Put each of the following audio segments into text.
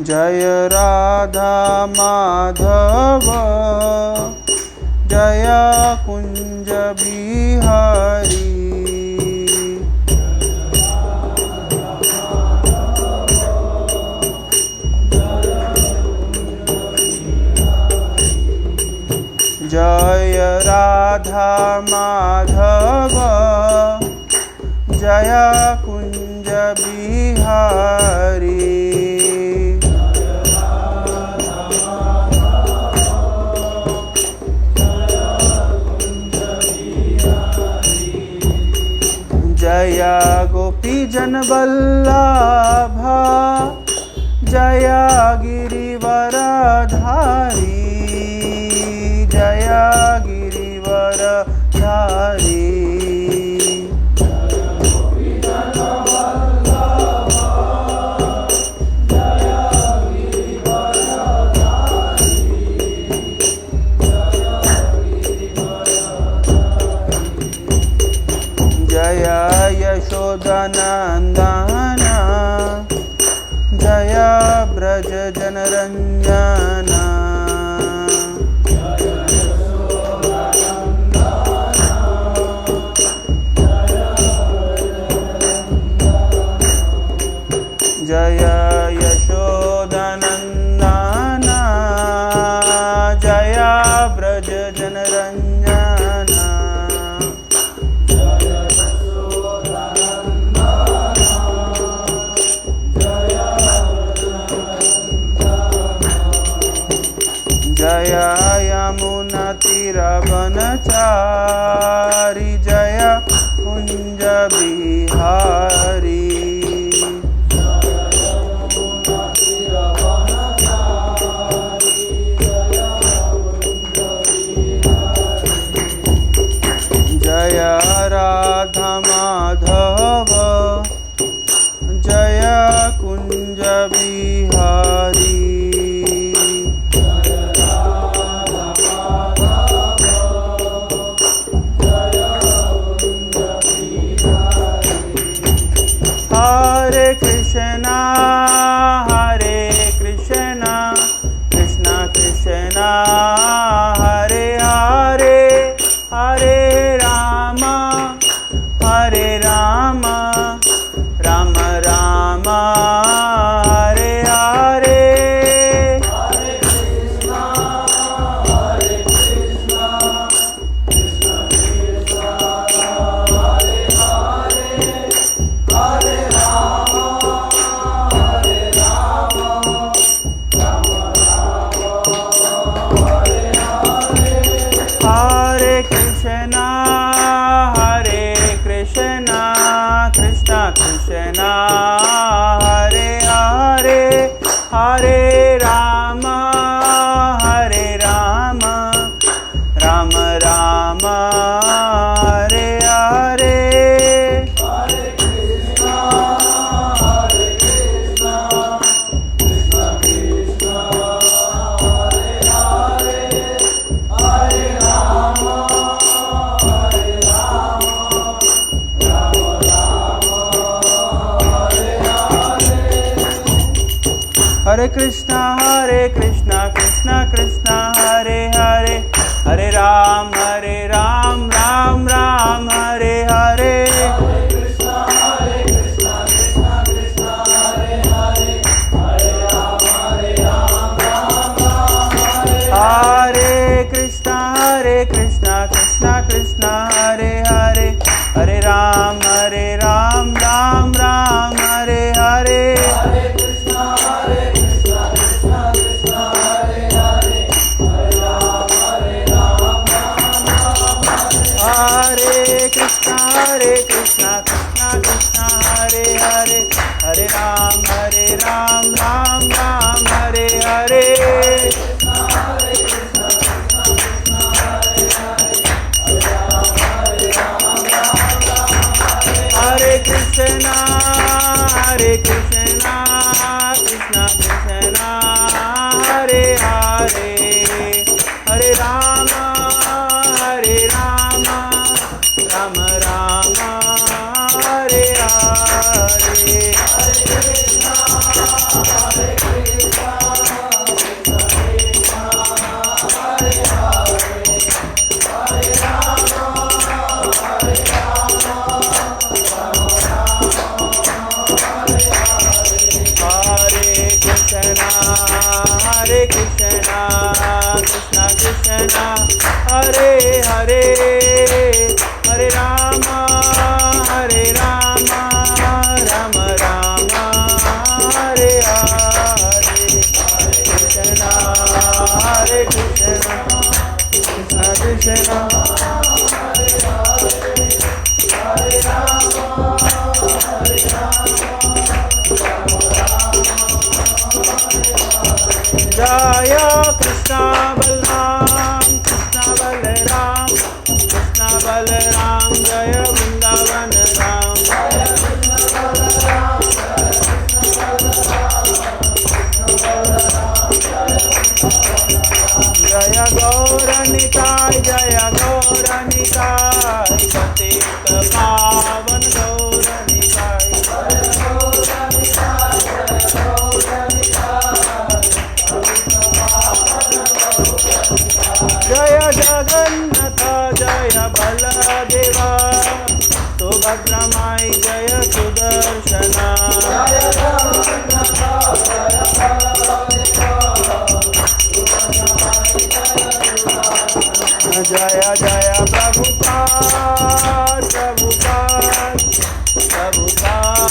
जय राधा माधव जय कुंज बिहारी। जय राधा माधव जय कुंज बिहारी। जय गोपीजन वल्लभ जय गिरिवरधारी। जय गिरिवरधारी। जय यशोदानंदन जय ब्रज जनरंजन। जय यशोदानंदन जय ब्रज जनरंजन। जय यमुना तीरवनचारी जय कुंज बिहारी। जय राधा माधव जय कुंज बिहारी। हरे कृष्णा कृष्णा कृष्णा हरे हरे हरे राम राम राम हरे हरे। हरे कृष्णा कृष्णा कृष्णा हरे हरे हरे राम राम राम हरे हरे। हरे कृष्णा कृष्णा कृष्णा हरे हरे हरे राम राम राम हरे हरे। हरे कृष्णा कृष्णा कृष्णा हरे हरे हरे राम राम हरे हरे। कृष्णा कृष्णा कृष्णा हरे हरे हरे राम राम हरे हरे। हरे कृष्णा कृष्णा कृष्णा हरे हरे हरे राम हरे कृष्णा कृष्णा कृष्णा हरे हरे हरे राम राम हरे हरे। हरे कृष्णा कृष्णा कृष्णा हरे हरे हरे राम राम राम हरे हरे। हरे कृष्णा हरे हरे हरे राम राम राम हरे हरे हरे कृष्णा कृष्णा कृष्णा हरे राम जय कृष्णा बलराम जय वृंदावन राम जय गौरनिताय पतित पावन गौरनिताय जय जगन्नाथ जय बलदेवा सुभद्रमाई जय सुदर्शना जय जय प्रभुपाद प्रभुपाद प्रभुपाद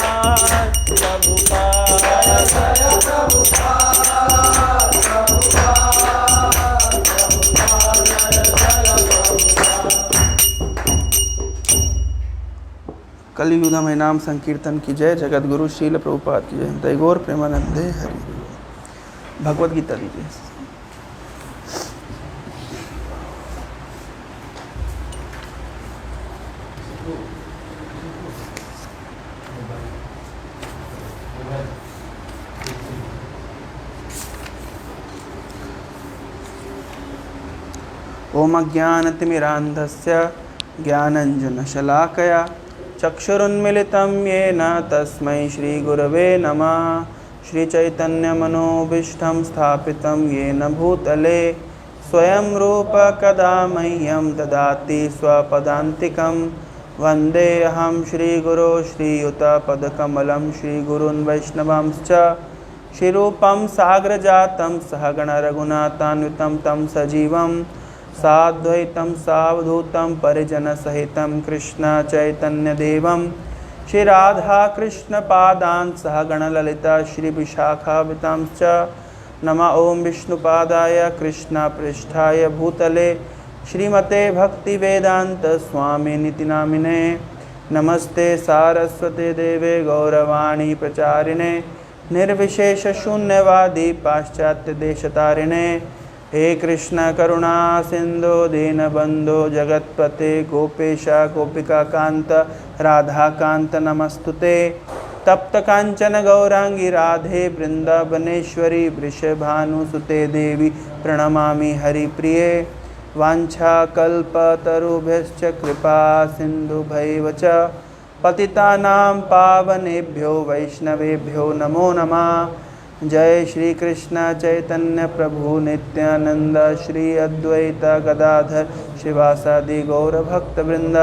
कलियुग में नाम संकीर्तन की जय। जगत गुरु शील प्रभुपाद की जय। दैगोर प्रेमानंदे हरि। भगवद गीता लीजिए। ओम अज्ञानतिमिरान्धस्य ज्ञानञ्जनशलाकया चक्षुरुन्मिलितं येन तस्मै श्रीगुरवे नमः। श्रीचैतन्यमनोभीष्टं स्थापितं येन भूतले स्वयं रूप कदा मह्यं ददाति स्वपदान्तिकं। वन्देऽहं श्रीगुरो श्रीयुतपदकमलं श्रीगुरून् वैष्णवांश्च श्रीरूपं साग्रजातं सहगण रघुनाथान्वितं तं सजीवं साद्वैतं सावधूतं परिजनसहितं कृष्ण चैतन्यदेवं श्रीराधाकृष्णपादान् सहगणललिता श्रीविशाखावितांश्च। नमः ॐ विष्णुपादाय कृष्णपृष्ठाय भूतले श्रीमते भक्तिवेदान्तस्वामिनिति नामिने। नमस्ते सारस्वते देवे गौरवाणी प्रचारिणे निर्विशेषशून्यवादी पाश्चात्यदेशतारिणे। हे कृष्ण करुणा सिंधु दीनबंधो जगत्पते गोपेश गोपिका कांत राधाकांत नमस्तुते। तप्त कांचन गौरांगी राधे वृंदावनेश्वरी वृषभानुसुते देवी प्रणमामि हरिप्रिये। वाञ्छाकल्पतरुभ्यश्च कृपा सिन्धुभैव च पतितानां पावनेभ्यो वैष्णवेभ्यो नमो नमः। जय श्री कृष्ण चैतन्य प्रभु नित्यानंद श्री अद्वैत गदाधर श्रीवासादि गौरभक्तवृंद।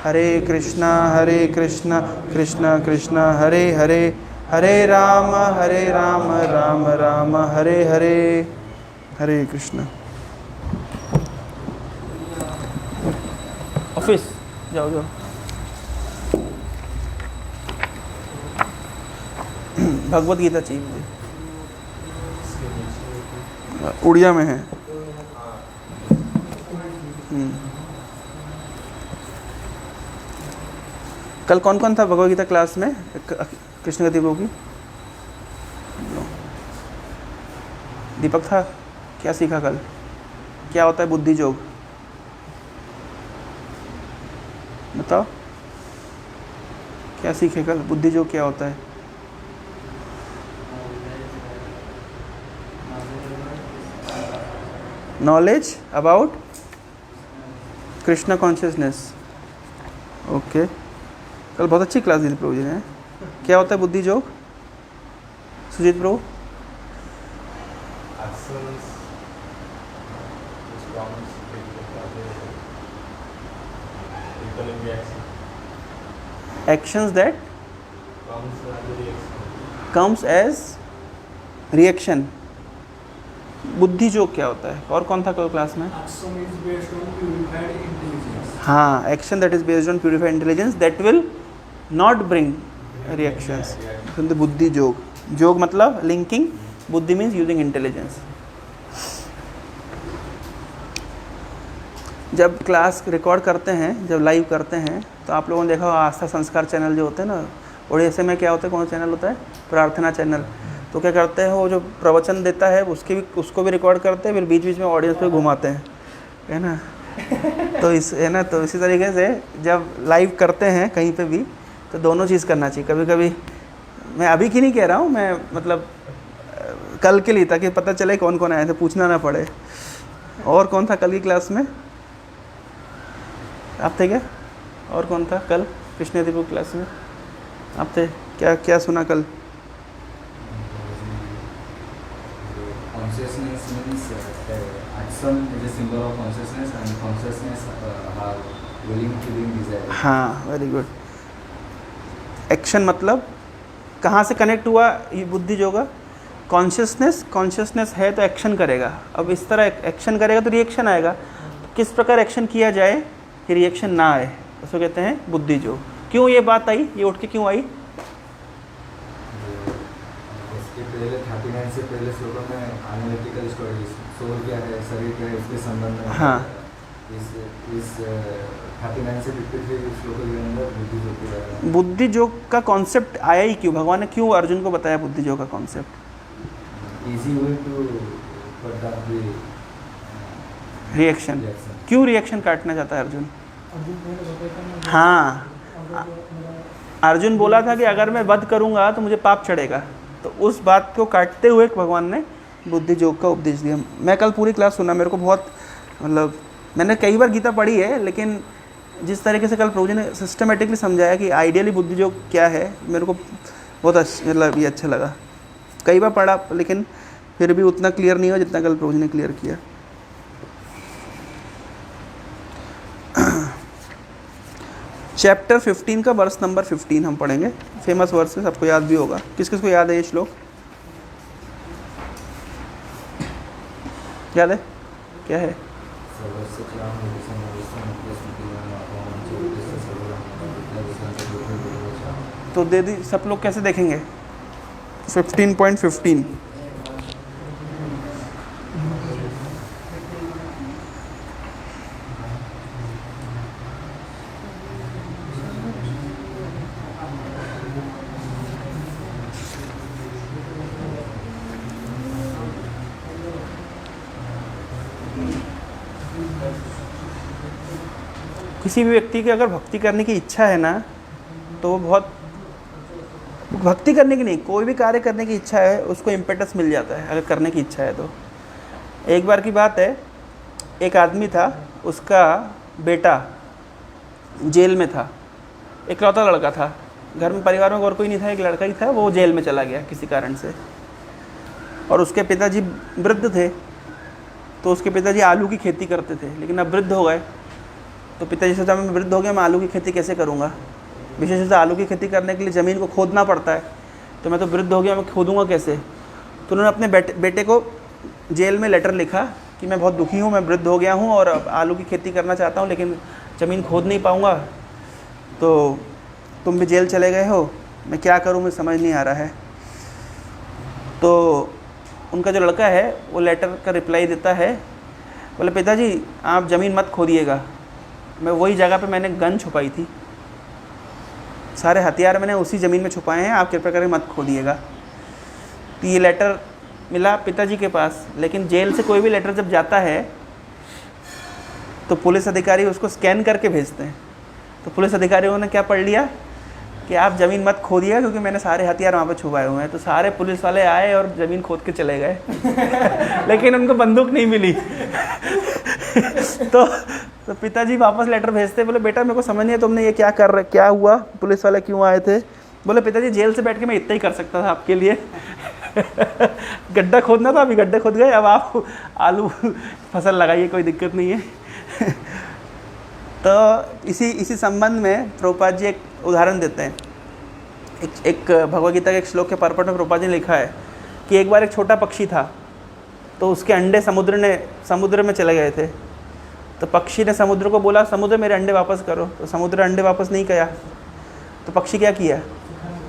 हरे कृष्ण कृष्ण कृष्ण हरे हरे हरे राम राम राम हरे हरे। हरे कृष्ण। ऑफिस जाओ जाओ। भगवद गीता चाहिए मुझे, उड़िया में है। कल कौन कौन था भगवद गीता क्लास में? कृष्ण गति प्रभु की दीपक था। क्या सीखा कल? क्या होता है बुद्धि योग? बताओ क्या सीखे कल? बुद्धि योग क्या होता है? Knowledge about Krishna consciousness. Okay, कल बहुत अच्छी क्लास दी थी प्रभु जी ने। क्या होता है बुद्धि योग? सुजीत प्रभु। Actions that comes as reaction. बुद्धि जोग क्या होता है? और कौन था कल क्लास में? Action is based on purified intelligence. हाँ, action that is based on purified intelligence that will not bring reactions. बुद्धि जोग, जोग मतलब लिंकिंग, बुद्धि मीन्स यूजिंग इंटेलिजेंस। जब क्लास रिकॉर्ड करते हैं, जब लाइव करते हैं, तो आप लोगों ने देखा आस्था संस्कार चैनल जो होते हैं ना, ओडिशा में क्या होता है, कौन सा चैनल होता है? प्रार्थना चैनल। तो क्या करते हैं, वो जो प्रवचन देता है उसको भी रिकॉर्ड करते हैं, फिर बीच बीच में ऑडियंस पे घुमाते हैं, है ना। तो इसी तरीके से जब लाइव करते हैं कहीं पे भी, तो दोनों चीज़ करना चाहिए। कभी कभी मैं अभी की नहीं कह रहा हूँ, मैं मतलब कल के लिए, ताकि पता चले कौन कौन आए थे, पूछना ना पड़े। और कौन था कल की क्लास में? आप थे क्या? और कौन था कल कृष्ण दीपक क्लास में? आप थे क्या? क्या सुना कल? Consciousness means action is a symbol of consciousness and consciousness are willing, feeling, desire. हाँ, वेरी गुड। एक्शन मतलब कहाँ से कनेक्ट हुआ ये बुद्धि जोगा? कॉन्शियसनेस है तो एक्शन करेगा। अब इस तरह एक्शन करेगा तो रिएक्शन आएगा। तो किस प्रकार एक्शन किया जाए कि रिएक्शन ना आए, उसको कहते हैं बुद्धि जोग। क्यों ये बात आई, ये उठ के क्यों आई? इसके पहले 39 से पहले श्लोकों में एनालिटिकल स्टोरीज, सोल क्या है, शरीर क्या है, इसके संबंध में। हाँ, इस 39 से 53 श्लोकों के अंदर बुद्धि जोग के बारे में। बुद्धि जोग का कॉन्सेप्ट आया ही क्यों? भगवान ने क्यों अर्जुन को बताया बुद्धि जोग का concept? Easy way to cut off the reaction. reaction. क्यों रिएक्शन काटना चाहता है अर्जुन? अर्जुन पहले बताया था ना, हाँ, मेरा अर्जुन बोला था कि अगर मैं वध करूंगा तो मुझे पाप चढ़ेगा। तो उस बात को काटते हुए भगवान ने बुद्धि जोग का उपदेश दिया। मैं कल पूरी क्लास सुना, मेरे को बहुत मतलब मैंने कई बार गीता पढ़ी है, लेकिन जिस तरीके से कल प्रभु जी ने सिस्टमेटिकली समझाया कि आइडियली बुद्धि जोग क्या है, मेरे को बहुत मतलब ये अच्छा लगा। कई बार पढ़ा, लेकिन फिर भी उतना क्लियर नहीं हुआ जितना कल प्रभु जी ने क्लियर किया। चैप्टर 15 का वर्स नंबर 15 हम पढ़ेंगे। फेमस वर्स है, सबको याद भी होगा। किस किस को याद है ये श्लोक? याद है? क्या है? तो दे दी, सब लोग कैसे देखेंगे? 15.15 किसी भी व्यक्ति की अगर भक्ति करने की इच्छा है ना, तो वो बहुत भक्ति करने की नहीं, कोई भी कार्य करने की इच्छा है उसको इम्पेटस मिल जाता है अगर करने की इच्छा है तो। एक बार की बात है, एक आदमी था, उसका बेटा जेल में था, इकलौता लड़का था, घर में परिवार में और कोई नहीं था, एक लड़का ही था, वो जेल में चला गया किसी कारण से। और उसके पिताजी वृद्ध थे, तो उसके पिताजी आलू की खेती करते थे, लेकिन अब वृद्ध हो गए। तो पिताजी सोचा मैं वृद्ध हो गया, मैं आलू की खेती कैसे करूँगा? विशेष रूप से आलू की खेती करने के लिए ज़मीन को खोदना पड़ता है, तो मैं तो वृद्ध हो गया, मैं खोदूँगा कैसे? तो उन्होंने अपने बेटे को जेल में लेटर लिखा कि मैं बहुत दुखी हूँ, मैं वृद्ध हो गया हूँ और अब आलू की खेती करना चाहता हूँ, लेकिन ज़मीन खोद नहीं पाऊँगा, तो तुम भी जेल चले गए हो, मैं क्या करूँ, मुझे समझ नहीं आ रहा है। तो उनका जो लड़का है वो लेटर का रिप्लाई देता है, बोले पिताजी आप ज़मीन मत खोदिएगा, मैं वही जगह पे मैंने गन छुपाई थी, सारे हथियार मैंने उसी ज़मीन में छुपाए हैं, आप कृपया करके मत खोदिएगा। तो ये लेटर मिला पिताजी के पास, लेकिन जेल से कोई भी लेटर जब जाता है तो पुलिस अधिकारी उसको स्कैन करके भेजते हैं। तो पुलिस अधिकारियों ने क्या पढ़ लिया कि आप ज़मीन मत खोदिएगा क्योंकि मैंने सारे हथियार वहाँ पे छुपाए हुए हैं। तो सारे पुलिस वाले आए और ज़मीन खोद के चले गए लेकिन उनको बंदूक नहीं मिली तो पिताजी वापस लेटर भेजते, बोले बेटा मेरे को समझ नहीं है तुमने ये क्या हुआ, पुलिस वाले क्यों आए थे? बोले पिताजी जेल से बैठ के मैं इतना ही कर सकता था आपके लिए गड्ढा खोदना था, अभी गड्ढे खोद गए, अब आप आलू फसल लगाइए, कोई दिक्कत नहीं है तो इसी संबंध में प्रभुपाद जी एक उदाहरण देते हैं। एक भगवद गीता के एक श्लोक के परपट में प्रभुपाद जी ने लिखा है कि एक बार एक छोटा पक्षी था, तो उसके अंडे समुद्र में चले गए थे। तो पक्षी ने समुद्र को बोला, समुद्र मेरे अंडे वापस करो। तो समुद्र अंडे वापस नहीं किया। तो पक्षी क्या किया?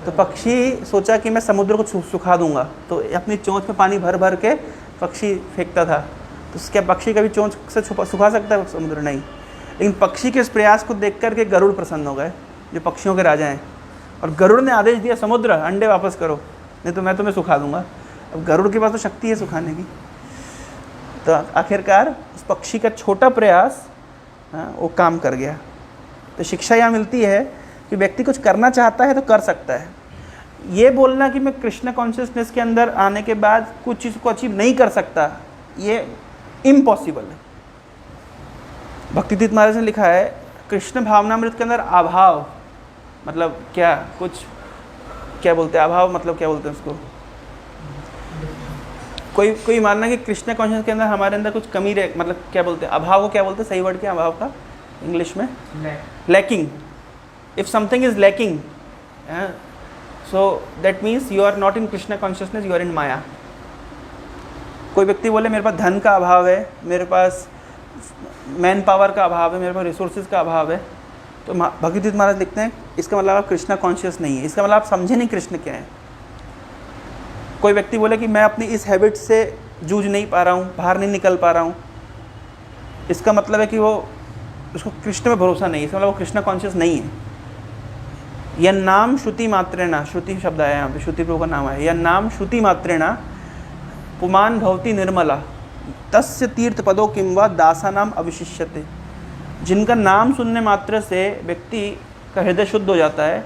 तो पक्षी सोचा कि मैं समुद्र को सुखा दूंगा, तो अपनी चोंच में पानी भर भर के पक्षी फेंकता था। तो क्या पक्षी कभी चोंच से सुखा सकता है समुद्र? नहीं। लेकिन पक्षी के इस प्रयास को देख कर के गरुड़ प्रसन्न हो गए, जो पक्षियों के राजा हैं, और गरुड़ ने आदेश दिया, समुद्र अंडे वापस करो, नहीं तो मैं तुम्हें सुखा दूंगा। अब गरुड़ के पास तो शक्ति है सुखाने की। तो आखिरकार उस पक्षी का छोटा प्रयास वो काम कर गया। तो शिक्षा यहाँ मिलती है कि व्यक्ति कुछ करना चाहता है तो कर सकता है। ये बोलना कि मैं कृष्ण कॉन्शियसनेस के अंदर आने के बाद कुछ चीज़ को अचीव नहीं कर सकता, ये इम्पॉसिबल है। भक्तितीर्थ महाराज ने लिखा है, कृष्ण भावनामृत के अंदर अभाव मतलब क्या, कुछ क्या बोलते हैं अभाव मतलब क्या बोलते हैं उसको? कोई मानना कि कृष्ण कॉन्शियस के अंदर हमारे अंदर कुछ कमी रहे, मतलब क्या बोलते हैं अभाव को? क्या बोलते हैं सही वर्ड क्या अभाव का इंग्लिश में? Lacking. If something is lacking, so that means you are not in Krishna consciousness, you are in Maya. कोई व्यक्ति बोले मेरे पास धन का अभाव है, मेरे पास मैन पावर का अभाव है, मेरे पास रिसोर्सेज का अभाव है, तो भक्तितीर्थ महाराज लिखते हैं इसका मतलब आप कृष्ण कॉन्शियस नहीं है, इसका मतलब आप समझे नहीं कृष्ण क्या है। कोई व्यक्ति बोले कि मैं अपनी इस हैबिट से जूझ नहीं पा रहा हूँ, बाहर नहीं निकल पा रहा हूँ, इसका मतलब है कि वो उसको कृष्ण में भरोसा नहीं है, इसका मतलब वो कृष्ण कॉन्शियस नहीं है। यह नाम श्रुति मात्रेणा, श्रुति शब्द आया यहाँ पे, श्रुति प्रभु का नाम है, यह नाम श्रुति मात्रेणा पुमान भवती निर्मला तस्य तीर्थ पदों किंवा दासा नाम अविशिष्यते। जिनका नाम सुनने मात्र से व्यक्ति का हृदय शुद्ध हो जाता है,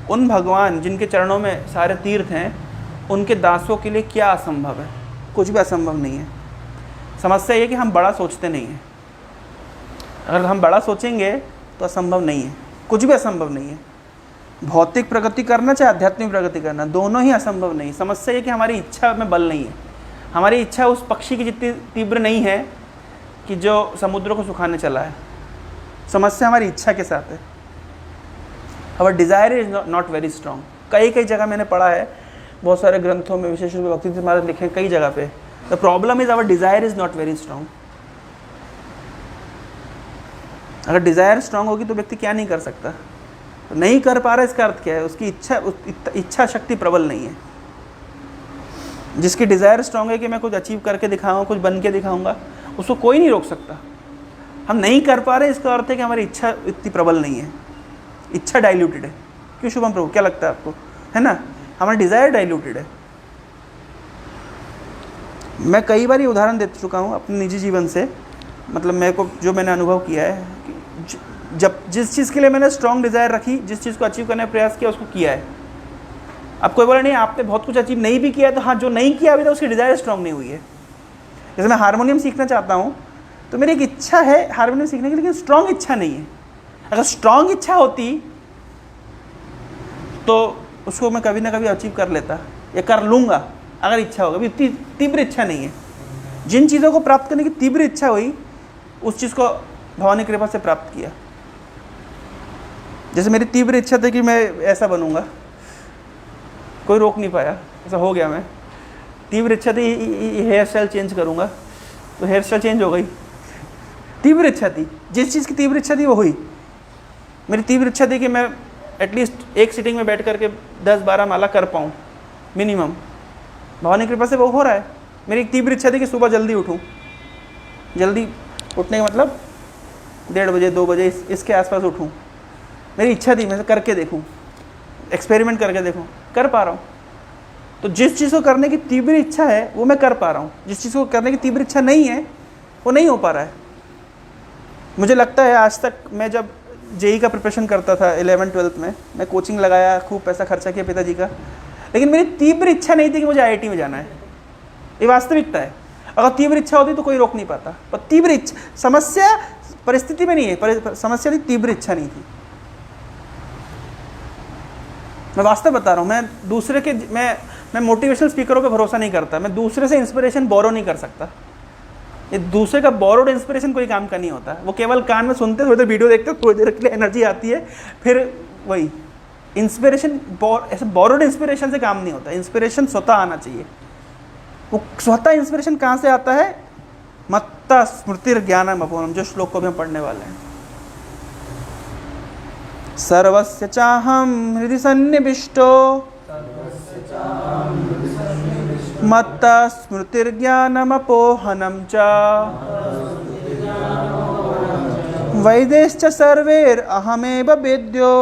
उन भगवान जिनके चरणों में सारे तीर्थ हैं, उनके दासों के लिए क्या असंभव है? कुछ भी असंभव नहीं है। समस्या ये कि हम बड़ा सोचते नहीं हैं। अगर हम बड़ा सोचेंगे तो असंभव नहीं है, कुछ भी असंभव नहीं है। भौतिक प्रगति करना चाहे आध्यात्मिक प्रगति करना, दोनों ही असंभव नहीं। समस्या ये कि हमारी इच्छा में बल नहीं है। हमारी इच्छा उस पक्षी की जितनी तीव्र नहीं है कि जो समुद्र को सुखाने चला है। समस्या हमारी इच्छा के साथ है। Our desire is not very strong. कई जगह मैंने पढ़ा है, बहुत सारे ग्रंथों में, विशेष रूप से भक्तितीर्थ महाराज लिखे हैं कई जगह पे, the problem is our desire is not very strong. अगर डिज़ायर स्ट्रॉन्ग होगी तो व्यक्ति क्या नहीं कर सकता? तो नहीं कर पा रहा, इसका अर्थ क्या है? उसकी इच्छा शक्ति प्रबल नहीं है। जिसकी डिज़ायर स्ट्रॉन्ग है कि मैं कुछ अचीव करके दिखाऊंगा, कुछ बन के दिखाऊंगा, उसको कोई नहीं रोक सकता। हम नहीं कर पा रहे, इसका अर्थ है कि हमारी इच्छा इतनी प्रबल नहीं है, इच्छा डाइल्यूटेड है। क्यों शुभम प्रभु, क्या लगता है आपको? है ना, हमारा डिज़ायर डाइल्यूटेड है। मैं कई बार ये उदाहरण दे चुका हूँ अपने निजी जीवन से, मतलब मेरे को जो मैंने अनुभव किया है कि जब जिस चीज़ के लिए मैंने स्ट्रॉन्ग डिज़ायर रखी, जिस चीज़ को अचीव करने का प्रयास किया, उसको किया है। अब कोई बोला नहीं आपने बहुत कुछ अचीव नहीं भी किया, तो हाँ, जो नहीं किया अभी तो उसकी डिज़ायर स्ट्रॉन्ग नहीं हुई है। जैसे मैं हारमोनियम सीखना चाहता हूँ, तो मेरी एक इच्छा है हारमोनियम सीखने की, लेकिन स्ट्रॉन्ग इच्छा नहीं है। अगर स्ट्रॉन्ग इच्छा होती तो उसको मैं कभी ना कभी अचीव कर लेता या कर लूँगा, अगर इच्छा होगा। अभी इतनी तीव्र इच्छा नहीं है। जिन चीज़ों को प्राप्त करने की तीव्र इच्छा हुई, उस चीज़ को भगवान की कृपा से प्राप्त किया। जैसे मेरी तीव्र इच्छा थी कि मैं ऐसा बनूंगा, कोई रोक नहीं पाया, ऐसा हो गया। मैं तीव्र इच्छा थी हेयर स्टाइल चेंज करूंगा, तो हेयर स्टाइल चेंज हो गई। तीव्र इच्छा थी, जिस चीज़ की तीव्र इच्छा थी वो हुई। मेरी तीव्र इच्छा थी कि मैं एटलीस्ट एक सीटिंग में बैठ करके 10-12 माला कर पाऊँ मिनिमम। भगवान की कृपा से वो हो रहा है। मेरी एक तीव्र इच्छा थी कि सुबह जल्दी उठूँ। जल्दी उठने का मतलब 1:30 बजे 2 बजे इसके आसपास उठूँ। मेरी इच्छा थी मैं करके देखूँ, एक्सपेरिमेंट करके देखूँ, कर पा रहा हूँ। तो जिस चीज़ को करने की तीव्र इच्छा है वो मैं कर पा रहा हूँ, जिस चीज़ को करने की तीव्र इच्छा नहीं है वो नहीं हो पा रहा है। मुझे लगता है आज तक मैं जब जेई का प्रिपरेशन करता था 11-12 में, मैं कोचिंग लगाया, खूब पैसा खर्चा किया पिताजी का, लेकिन मेरी तीव्र इच्छा नहीं थी कि मुझे IIT में जाना है। ये वास्तविकता है। अगर तीव्र इच्छा होती तो कोई रोक नहीं पाता। पर तीव्र इच्छा, समस्या परिस्थिति में नहीं है, समस्या थी तीव्र इच्छा नहीं थी। मैं वास्तव बता रहा हूँ। मैं दूसरे के मैं मोटिवेशनल स्पीकरों पे भरोसा नहीं करता। मैं दूसरे से इंस्पिरेशन बोरो नहीं कर सकता। ये दूसरे का बोरोड इंस्पिरेशन कोई काम का नहीं होता। वो केवल कान में सुनते, थोड़ी देर वीडियो देखते, थोड़ी देर के लिए एनर्जी आती है, फिर वही इंस्पिरेशन। ऐसे बोरोड इंस्पिरेशन से काम नहीं होता। इंस्पिरेशन स्वतः आना चाहिए। वो स्वतः इंस्पिरेशन कहाँ से आता है? मत्ता स्मृतिर ज्ञानम अपूर्णम, जो श्लोक को भी हम पढ़ने वाले हैं। सर्वस्य चाहम हृदि सन्निविष्टो मत्ता स्मृतिर ज्ञानम अपोहनम च वैदेश्च सर्वैर अहमेव वेद्यो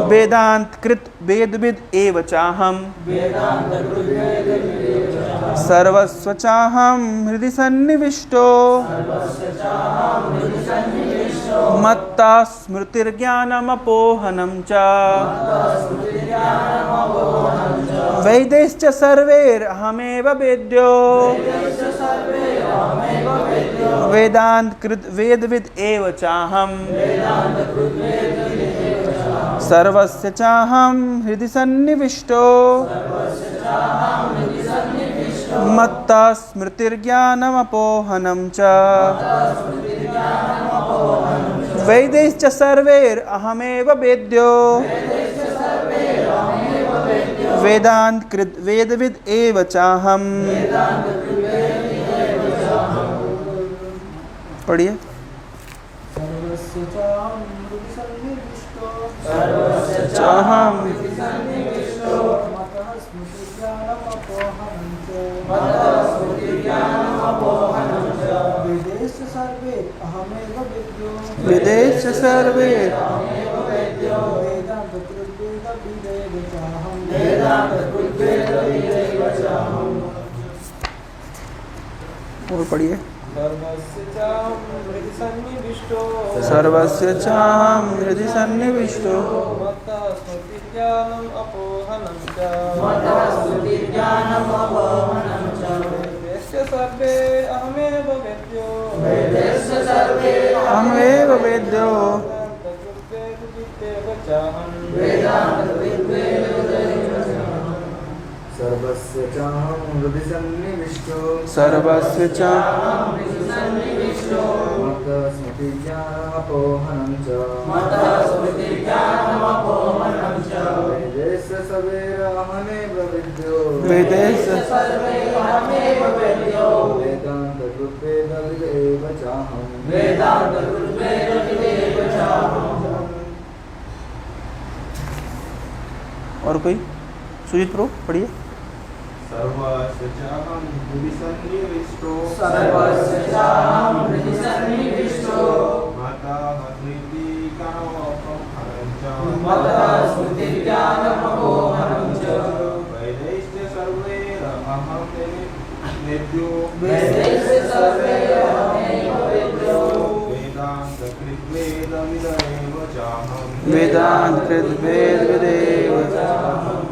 वेदांत कृत वेदविद एव चाहम सर्वस्व चाहम हृदि सन्निविष्टो मत्ता स्मृतिर्ज्ञानम अपोहनम च वैदेश्च सर्वैर अहमेव वेद्यो वेदांत कृत वेदविद एव चाहम सर्वस्य चाहम हृदि सन्निविष्टो मत्ता स्मृतिर्ज्ञानम अपोहनम च वैदेश्च सर्वैर अहमेव वेद्यो वेदांत कृत वेदविद एव चाहम। पढ़िए। चाहम विदेश सर्वे और पढ़िए। सर्वस्य चाहम हृदि सन्निविष्टो अहमेव वेद्यो सर्वस्य चाहं हृदि सन्निविष्टो सर्वस्य चाहम मत्ता स्मृतिज्ञानमपोहनं च वेदेश्च सर्वैर अहमेव वेद्यो वेदान्तकृद्वेदविद एव चाहं और कोई? सुजीत प्रो पढ़िए। सर्वस्य चाहं हृदि सन्निविष्टो मत्ता स्मृतिज्ञानमपोहनं च वैदेश्च सर्वैर अहं वेद्यो वेदान्तकृद्वेदविद एव चाहं वेदांत कृत वेदविद एव चाहम।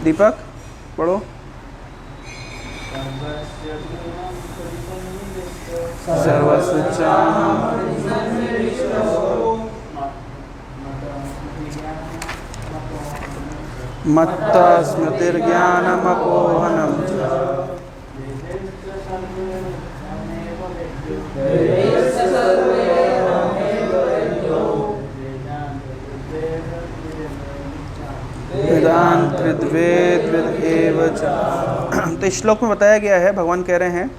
दीपक पढ़ो। सर्वस्य चाहम मत्ता स्मृतिर्ज्ञानम अपोहनम च वेदांत कृत वेदविद एव चाहम। तो इस श्लोक में बताया गया है, भगवान कह रहे हैं,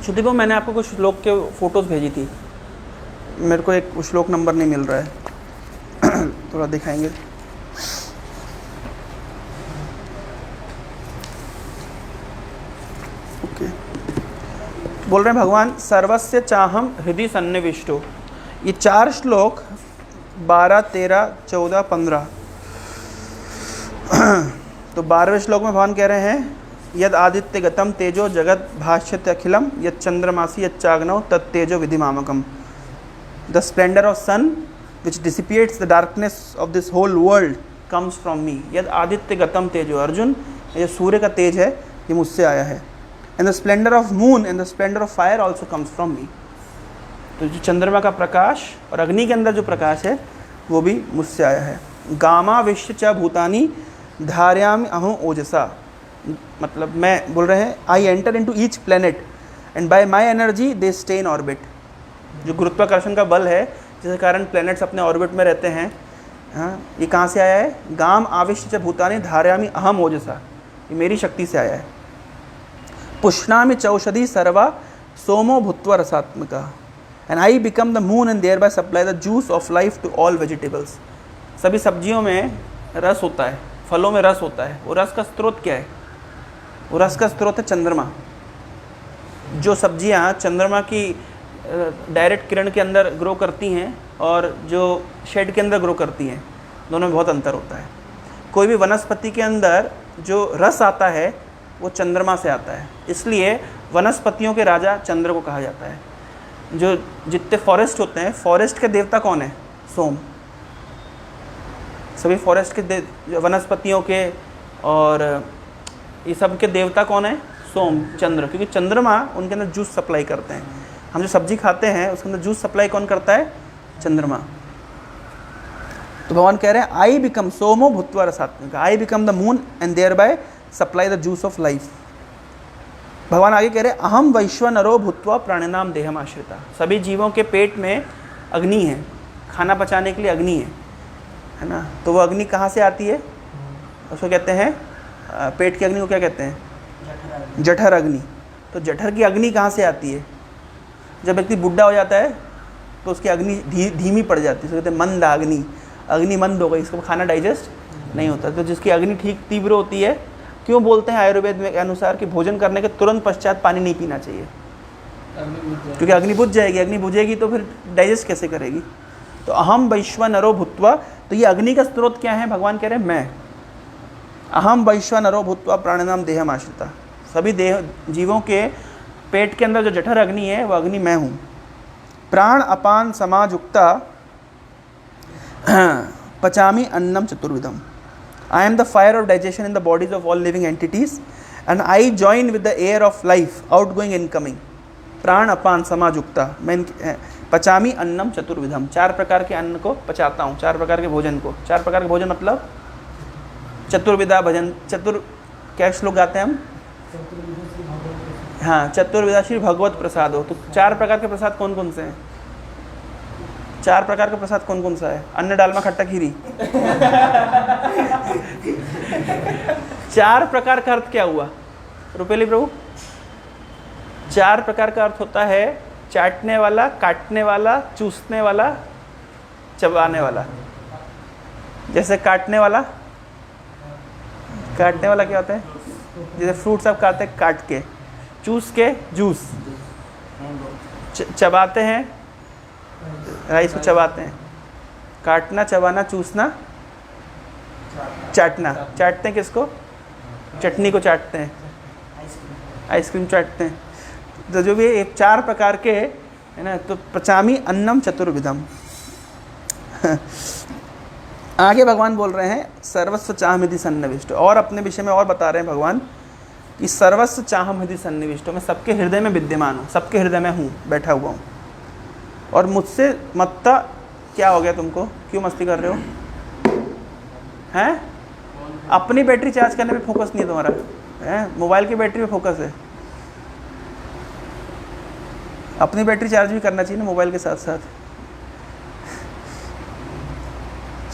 श्रुति को मैंने आपको कुछ श्लोक के फोटोज भेजी थी, मेरे को एक श्लोक नंबर नहीं मिल रहा है, थोड़ा दिखाएंगे। ओके, बोल रहे हैं भगवान सर्वस्य चाहम हृदि सन्निविष्टो। ये 4 श्लोक 12, 13, 14, 15। तो 12वें श्लोक में भगवान कह रहे हैं यद आदित्य गतम तेजो जगत भाष्यते अखिलम यद चंद्रमासी यच्चाग्नौ तत्तेजो विधिमामकम। The splendour of sun which dissipates the darkness of this whole world comes from me. यद आदित्य गतम तेजो, अर्जुन ये सूर्य का तेज है, ये मुझसे आया है। And the splendour of moon and the splendour of fire also comes from मी। तो जो चंद्रमा का प्रकाश और अग्नि के अंदर जो प्रकाश है वो भी मुझसे आया है। गामा विश्व च भूतानी धार्यामि अहं ओजसा, मतलब मैं बोल रहे हैं I enter into each planet and by my energy they stay in orbit. जो गुरुत्वाकर्षण का बल है जिसके कारण प्लैनेट्स अपने ऑर्बिट में रहते हैं, हाँ, ये कहाँ से आया है? गाम आविष्ट च भूतानि धारयामि अहम ओजसा, ये मेरी शक्ति से आया है। पुष्णामि चौषधि सर्वा सोमो भूत्वा रसात्मका and I become the moon and thereby supply the juice of life to all vegetables. सभी सब्जियों में रस होता है, फलों में रस होता है। वो रस का स्रोत क्या है? वो रस का स्रोत है चंद्रमा। जो सब्जियां चंद्रमा की डायरेक्ट किरण के अंदर ग्रो करती हैं और जो शेड के अंदर ग्रो करती हैं, दोनों में बहुत अंतर होता है। कोई भी वनस्पति के अंदर जो रस आता है वो चंद्रमा से आता है, इसलिए वनस्पतियों के राजा चंद्र को कहा जाता है। जो जितने फॉरेस्ट होते हैं, फॉरेस्ट के देवता कौन है? सोम। सभी फॉरेस्ट के वनस्पतियों के और ये सब के देवता कौन है? सोम, चंद्र, क्योंकि चंद्रमा उनके अंदर जूस सप्लाई करते हैं। हम जो सब्जी खाते हैं उसके अंदर जूस सप्लाई कौन करता है? चंद्रमा। तो भगवान कह रहे हैं आई बिकम सोमो भूत्वा रसात्मक, I become the moon and thereby supply the juice of life. भगवान आगे कह रहे हैं अहम वैश्वानरो भूत्वा प्राणिनाम देहम आश्रिता। सभी जीवों के पेट में अग्नि है, खाना पचाने के लिए अग्नि है ना। तो वो अग्नि कहाँ से आती है? उसको कहते हैं पेट की अग्नि को क्या कहते हैं? जठर अग्नि। तो जठर की अग्नि कहाँ से आती है? जब व्यक्ति बुढ़ा हो जाता है तो उसकी अग्नि धीमी पड़ जाती है, तो कहते हैं मंद अग्नि, अग्नि मंद हो गई, इसको खाना डाइजेस्ट नहीं होता। तो जिसकी अग्नि ठीक तीव्र होती है, क्यों बोलते हैं आयुर्वेद में के अनुसार कि भोजन करने के तुरंत पश्चात पानी नहीं पीना चाहिए? क्योंकि अग्नि बुझ जाएगी, अग्नि बुझेगी तो फिर डाइजेस्ट कैसे करेगी? तो अहम वैश्वानरो भूत्वा, तो ये अग्नि का स्रोत क्या है? भगवान कह रहे हैं मैं। अहम वैश्वानरो भूत्वा प्राणिनाम देहम आश्रिता। सभी देह जीवों के पेट के अंदर जो जठर अग्नि है वो अग्नि मैं हूँ। प्राण अपान समाजुक्ता पचामी अन्नम चतुर्विधम। I am the fire of digestion in the bodies of all living entities and I join with the air of life, outgoing incoming. प्राण अपान समाजुक्ता, मैं पचामी अन्नम चतुर्विधम, 4 प्रकार के अन्न को पचाता हूँ, 4 प्रकार के भोजन को। 4 प्रकार के भोजन मतलब चतुर्विधा भजन। क्या श्लोक गाते हैं हम? हाँ, चतुर्विधा श्री भगवत प्रसाद हो। तो 4 प्रकार के प्रसाद कौन कौन से हैं? 4 प्रकार का प्रसाद कौन कौन सा है? अन्न डालमा खट्टा खीरी। 4 प्रकार का अर्थ क्या हुआ रुपेली प्रभु? 4 प्रकार का अर्थ होता है चाटने वाला, काटने वाला, चूसने वाला, चबाने वाला। जैसे काटने वाला क्या होता है? जैसे फ्रूट्स आप खाते हैं काट के, चूस के जूस, चबाते हैं राइस को चबाते हैं। काटना, चबाना, चूसना, चाटना। चाटते हैं किसको? चटनी को चाटते हैं, आइसक्रीम चाटते हैं। तो जो भी 4 प्रकार के है ना, तो पचामी अन्नम चतुर्विधम। आगे भगवान बोल रहे हैं सर्वस्व चाहमिधि सन्निविष्ट, और अपने विषय में और बता रहे हैं भगवान कि सर्वस्व चाहमिधि सन्निविष्ट, मैं सबके हृदय में विद्यमान हूँ, सबके हृदय में हूँ, बैठा हुआ हूँ। और मुझसे मत्ता, क्या हो गया तुमको? क्यों मस्ती कर रहे हो? हैं? अपनी बैटरी चार्ज करने पे फोकस नहीं है तुम्हारा, हैं? मोबाइल की बैटरी पे फोकस है। अपनी बैटरी चार्ज भी करना चाहिए ना मोबाइल के साथ साथ।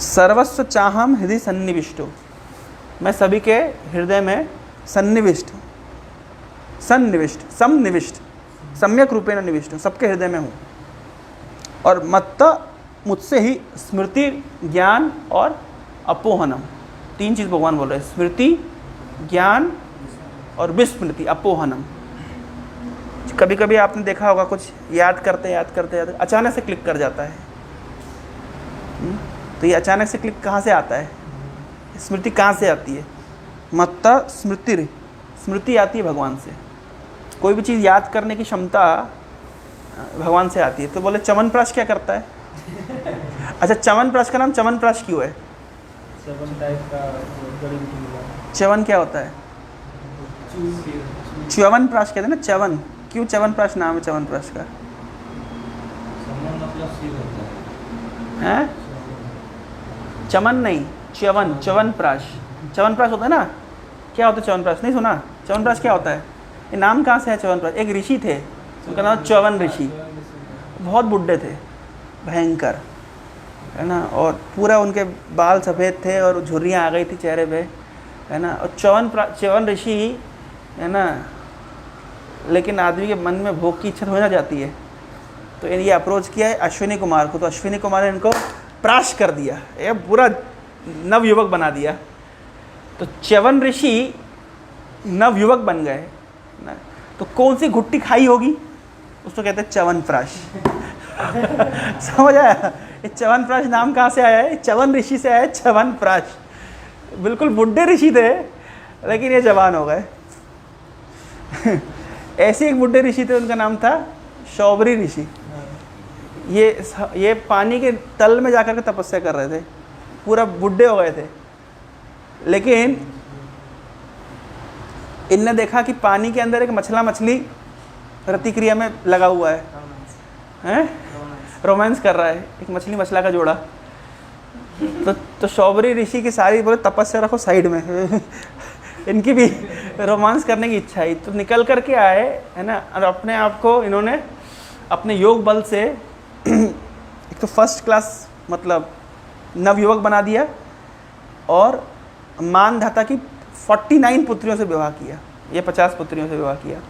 सर्वस्व चाहम हृदय सन्निविष्टो, मैं सभी के हृदय में सन्निविष्ट, समनिविष्ट, सम्यक रूपेण निविष्ट हूँ, सबके हृदय में हूँ। और मत्ता, मुझसे ही स्मृति, ज्ञान और अपोहनम, 3 चीज़ भगवान बोल रहे हैं। स्मृति, ज्ञान और विस्मृति, अपोहनम। कभी कभी आपने देखा होगा कुछ याद करते अचानक से क्लिक कर जाता है। तो ये अचानक से क्लिक कहाँ से आता है? स्मृति कहाँ से आती है? मत्ता स्मृति आती है भगवान से। कोई भी चीज़ याद करने की क्षमता भगवान से आती है। तो बोले च्यवनप्राश क्या करता है? अच्छा, च्यवनप्राश का नाम च्यवनप्राश क्यों है? च्यवन क्या होता है? च्यवनप्राश कहते हैं ना, च्यवन। क्यों च्यवनप्राश नाम है च्यवनप्राश का? हैं? चमन नहीं, च्यवनप्राश। च्यवनप्राश होता है ना। क्या होता है च्यवनप्राश? नहीं सुना? च्यवनप्राश क्या होता है? ये नाम कहाँ से है च्यवनप्राश? एक ऋषि थे, उनका नाम च्यवन ऋषि। बहुत बुड्ढे थे, भयंकर। है ना, और पूरा उनके बाल सफ़ेद थे और झुर्रियाँ आ गई थी चेहरे पे, है ना, और च्यवन ऋषि, है ना, लेकिन आदमी के मन में भोग की इच्छा हो ना जाती है, तो ये अप्रोच किया है अश्विनी कुमार को, तो अश्विनी कुमार ने इनको प्राश कर दिया, ये पूरा नवयुवक बना दिया। तो च्यवन ऋषि नवयुवक बन गए ना, तो कौन सी घुट्टी खाई होगी, उसको कहते हैं च्यवनप्राश। समझ आया? ये च्यवनप्राश नाम कहाँ से आया है? च्यवन ऋषि से आया है च्यवनप्राश। बिल्कुल बुढ़े ऋषि थे लेकिन ये जवान हो गए। ऐसे एक बुढ़े ऋषि थे, उनका नाम था शौबरी ऋषि। ये पानी के तल में जाकर के तपस्या कर रहे थे, पूरा बुढ़े हो गए थे, लेकिन इनने देखा कि पानी के अंदर एक मछली प्रतिक्रिया में लगा हुआ है, हैं, रोमांस कर रहा है, एक मछली मछला का जोड़ा। तो शौबरी ऋषि की सारी बोले तपस्या रखो साइड में। इनकी भी रोमांस करने की इच्छा आई, तो निकल करके आए, है ना, और अपने आप को इन्होंने अपने योग बल से एक तो फर्स्ट क्लास मतलब नवयुवक बना दिया, और मानधाता की 49 पुत्रियों से विवाह किया, ये 50 पुत्रियों से विवाह किया।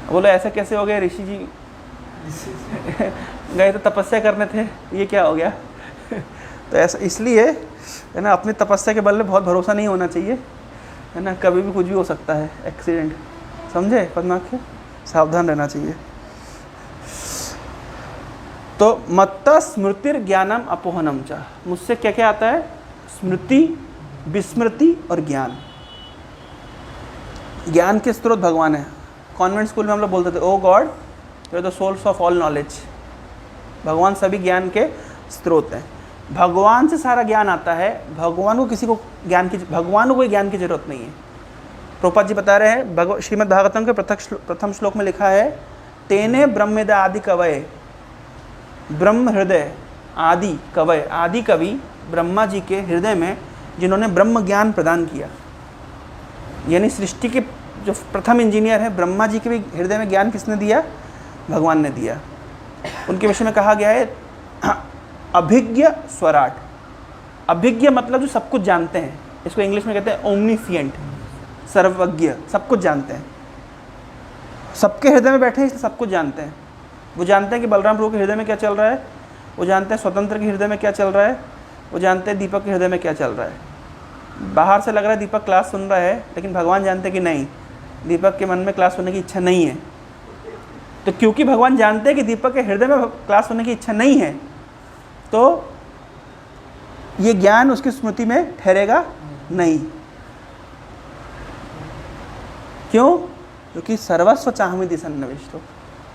बोलो ऐसा कैसे हो गया ऋषि जी? गए तो तपस्या करने थे, ये क्या हो गया? तो ऐसा इसलिए, है ना, अपनी तपस्या के बल में बहुत भरोसा नहीं होना चाहिए, है ना, कभी भी कुछ भी हो सकता है, एक्सीडेंट, समझे पद्माख्य, सावधान रहना चाहिए। तो मत्ता स्मृतिर ज्ञानम अपोहनम च, मुझसे क्या क्या आता है? स्मृति, विस्मृति और ज्ञान। ज्ञान के स्रोत भगवान है। कॉन्वेंट स्कूल में हम लोग बोलते थे, oh God you are the source of all knowledge. भगवान सभी ज्ञान के स्रोत हैं, भगवान से सारा ज्ञान आता है, भगवान को कोई ज्ञान की जरूरत नहीं है। प्रभुपाद जी बता रहे हैं, श्रीमद् भागवतम के प्रथम श्लोक में लिखा है, तेने ब्रह्मेद आदि कवये, ब्रह्म हृदय आदि कवय, आदि कवि ब्रह्मा जी के हृदय में जिन्होंने ब्रह्म ज्ञान प्रदान किया, यानी सृष्टि के जो प्रथम इंजीनियर है ब्रह्मा जी के भी हृदय में ज्ञान किसने दिया? भगवान ने दिया। उनके विषय में कहा गया है अभिज्ञ स्वराट। अभिज्ञ मतलब जो सब कुछ जानते हैं, इसको इंग्लिश में कहते हैं ओमनीसिएंट, सर्वज्ञ, सब कुछ जानते हैं, सबके हृदय में बैठे हैं इसलिए सब कुछ जानते हैं। वो जानते हैं कि बलराम प्रभु के हृदय में क्या चल रहा है, वो जानते हैं स्वतंत्र के हृदय में क्या चल रहा है, वो जानते हैं दीपक के हृदय में क्या चल रहा है। बाहर से लग रहा है दीपक क्लास सुन रहा है, लेकिन भगवान जानते हैं कि नहीं, दीपक के मन में क्लास सुनने की इच्छा नहीं है। तो क्योंकि भगवान जानते हैं कि दीपक के हृदय में क्लास सुनने की इच्छा नहीं है, तो ये ज्ञान उसकी स्मृति में ठहरेगा नहीं। क्यों? क्योंकि सर्वस्व चाहमी दिसन्नविष्टो,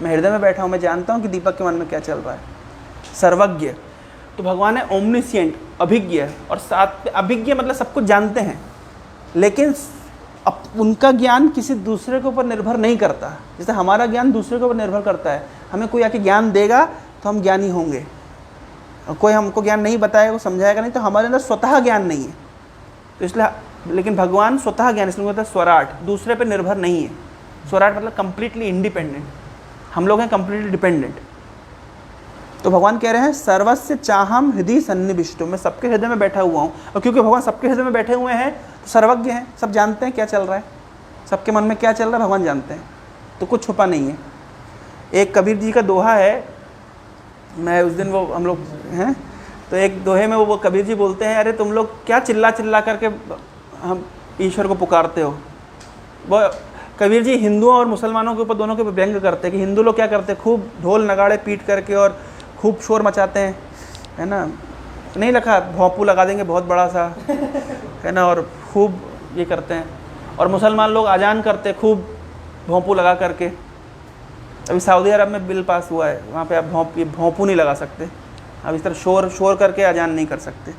मैं हृदय में बैठा हूँ, मैं जानता हूँ कि दीपक के मन में क्या चल रहा है। सर्वज्ञ, तो भगवान है ओमनिसिएंट, अभिज्ञ, और साथ अभिज्ञ मतलब सब कुछ जानते हैं, लेकिन उनका ज्ञान किसी दूसरे के ऊपर निर्भर नहीं करता। जैसे हमारा ज्ञान दूसरे के ऊपर निर्भर करता है, हमें कोई आके ज्ञान देगा तो हम ज्ञानी होंगे, और कोई हमको ज्ञान नहीं बताएगा, वो समझाएगा नहीं, तो हमारे अंदर स्वतः ज्ञान नहीं है। तो इसलिए, लेकिन भगवान स्वतः ज्ञान, इसलिए कहते हैं स्वराट, दूसरे पे निर्भर नहीं है। स्वराट मतलब कंप्लीटली इंडिपेंडेंट, हम लोग हैं कंप्लीटली डिपेंडेंट। तो भगवान कह रहे हैं सर्वस्य चाहम हृदय सन्निविष्टो, मैं सबके हृदय में बैठा हुआ हूँ, और क्योंकि भगवान सबके हृदय में बैठे हुए हैं तो सर्वज्ञ हैं, सब जानते हैं क्या चल रहा है, सबके मन में क्या चल रहा है भगवान जानते हैं, तो कुछ छुपा नहीं है। एक कबीर जी का दोहा है, मैं उस दिन वो हम लोग हैं, तो एक दोहे में वो कबीर जी बोलते हैं, अरे तुम लोग क्या चिल्ला चिल्ला करके हम ईश्वर को पुकारते हो। वो कबीर जी हिंदुओं और मुसलमानों के ऊपर दोनों के ऊपर व्यंग करते हैं कि हिंदू लोग क्या करते हैं, खूब ढोल नगाड़े पीट करके और खूब शोर मचाते हैं, है ना, नहीं लिखा भोंपू लगा देंगे बहुत बड़ा सा, है ना, और खूब ये करते हैं। और मुसलमान लोग अजान करते हैं खूब भोंपू लगा करके। अभी सऊदी अरब में बिल पास हुआ है, वहाँ पे आप भोंपू नहीं लगा सकते, आप इस तरह शोर करके अजान नहीं कर सकते।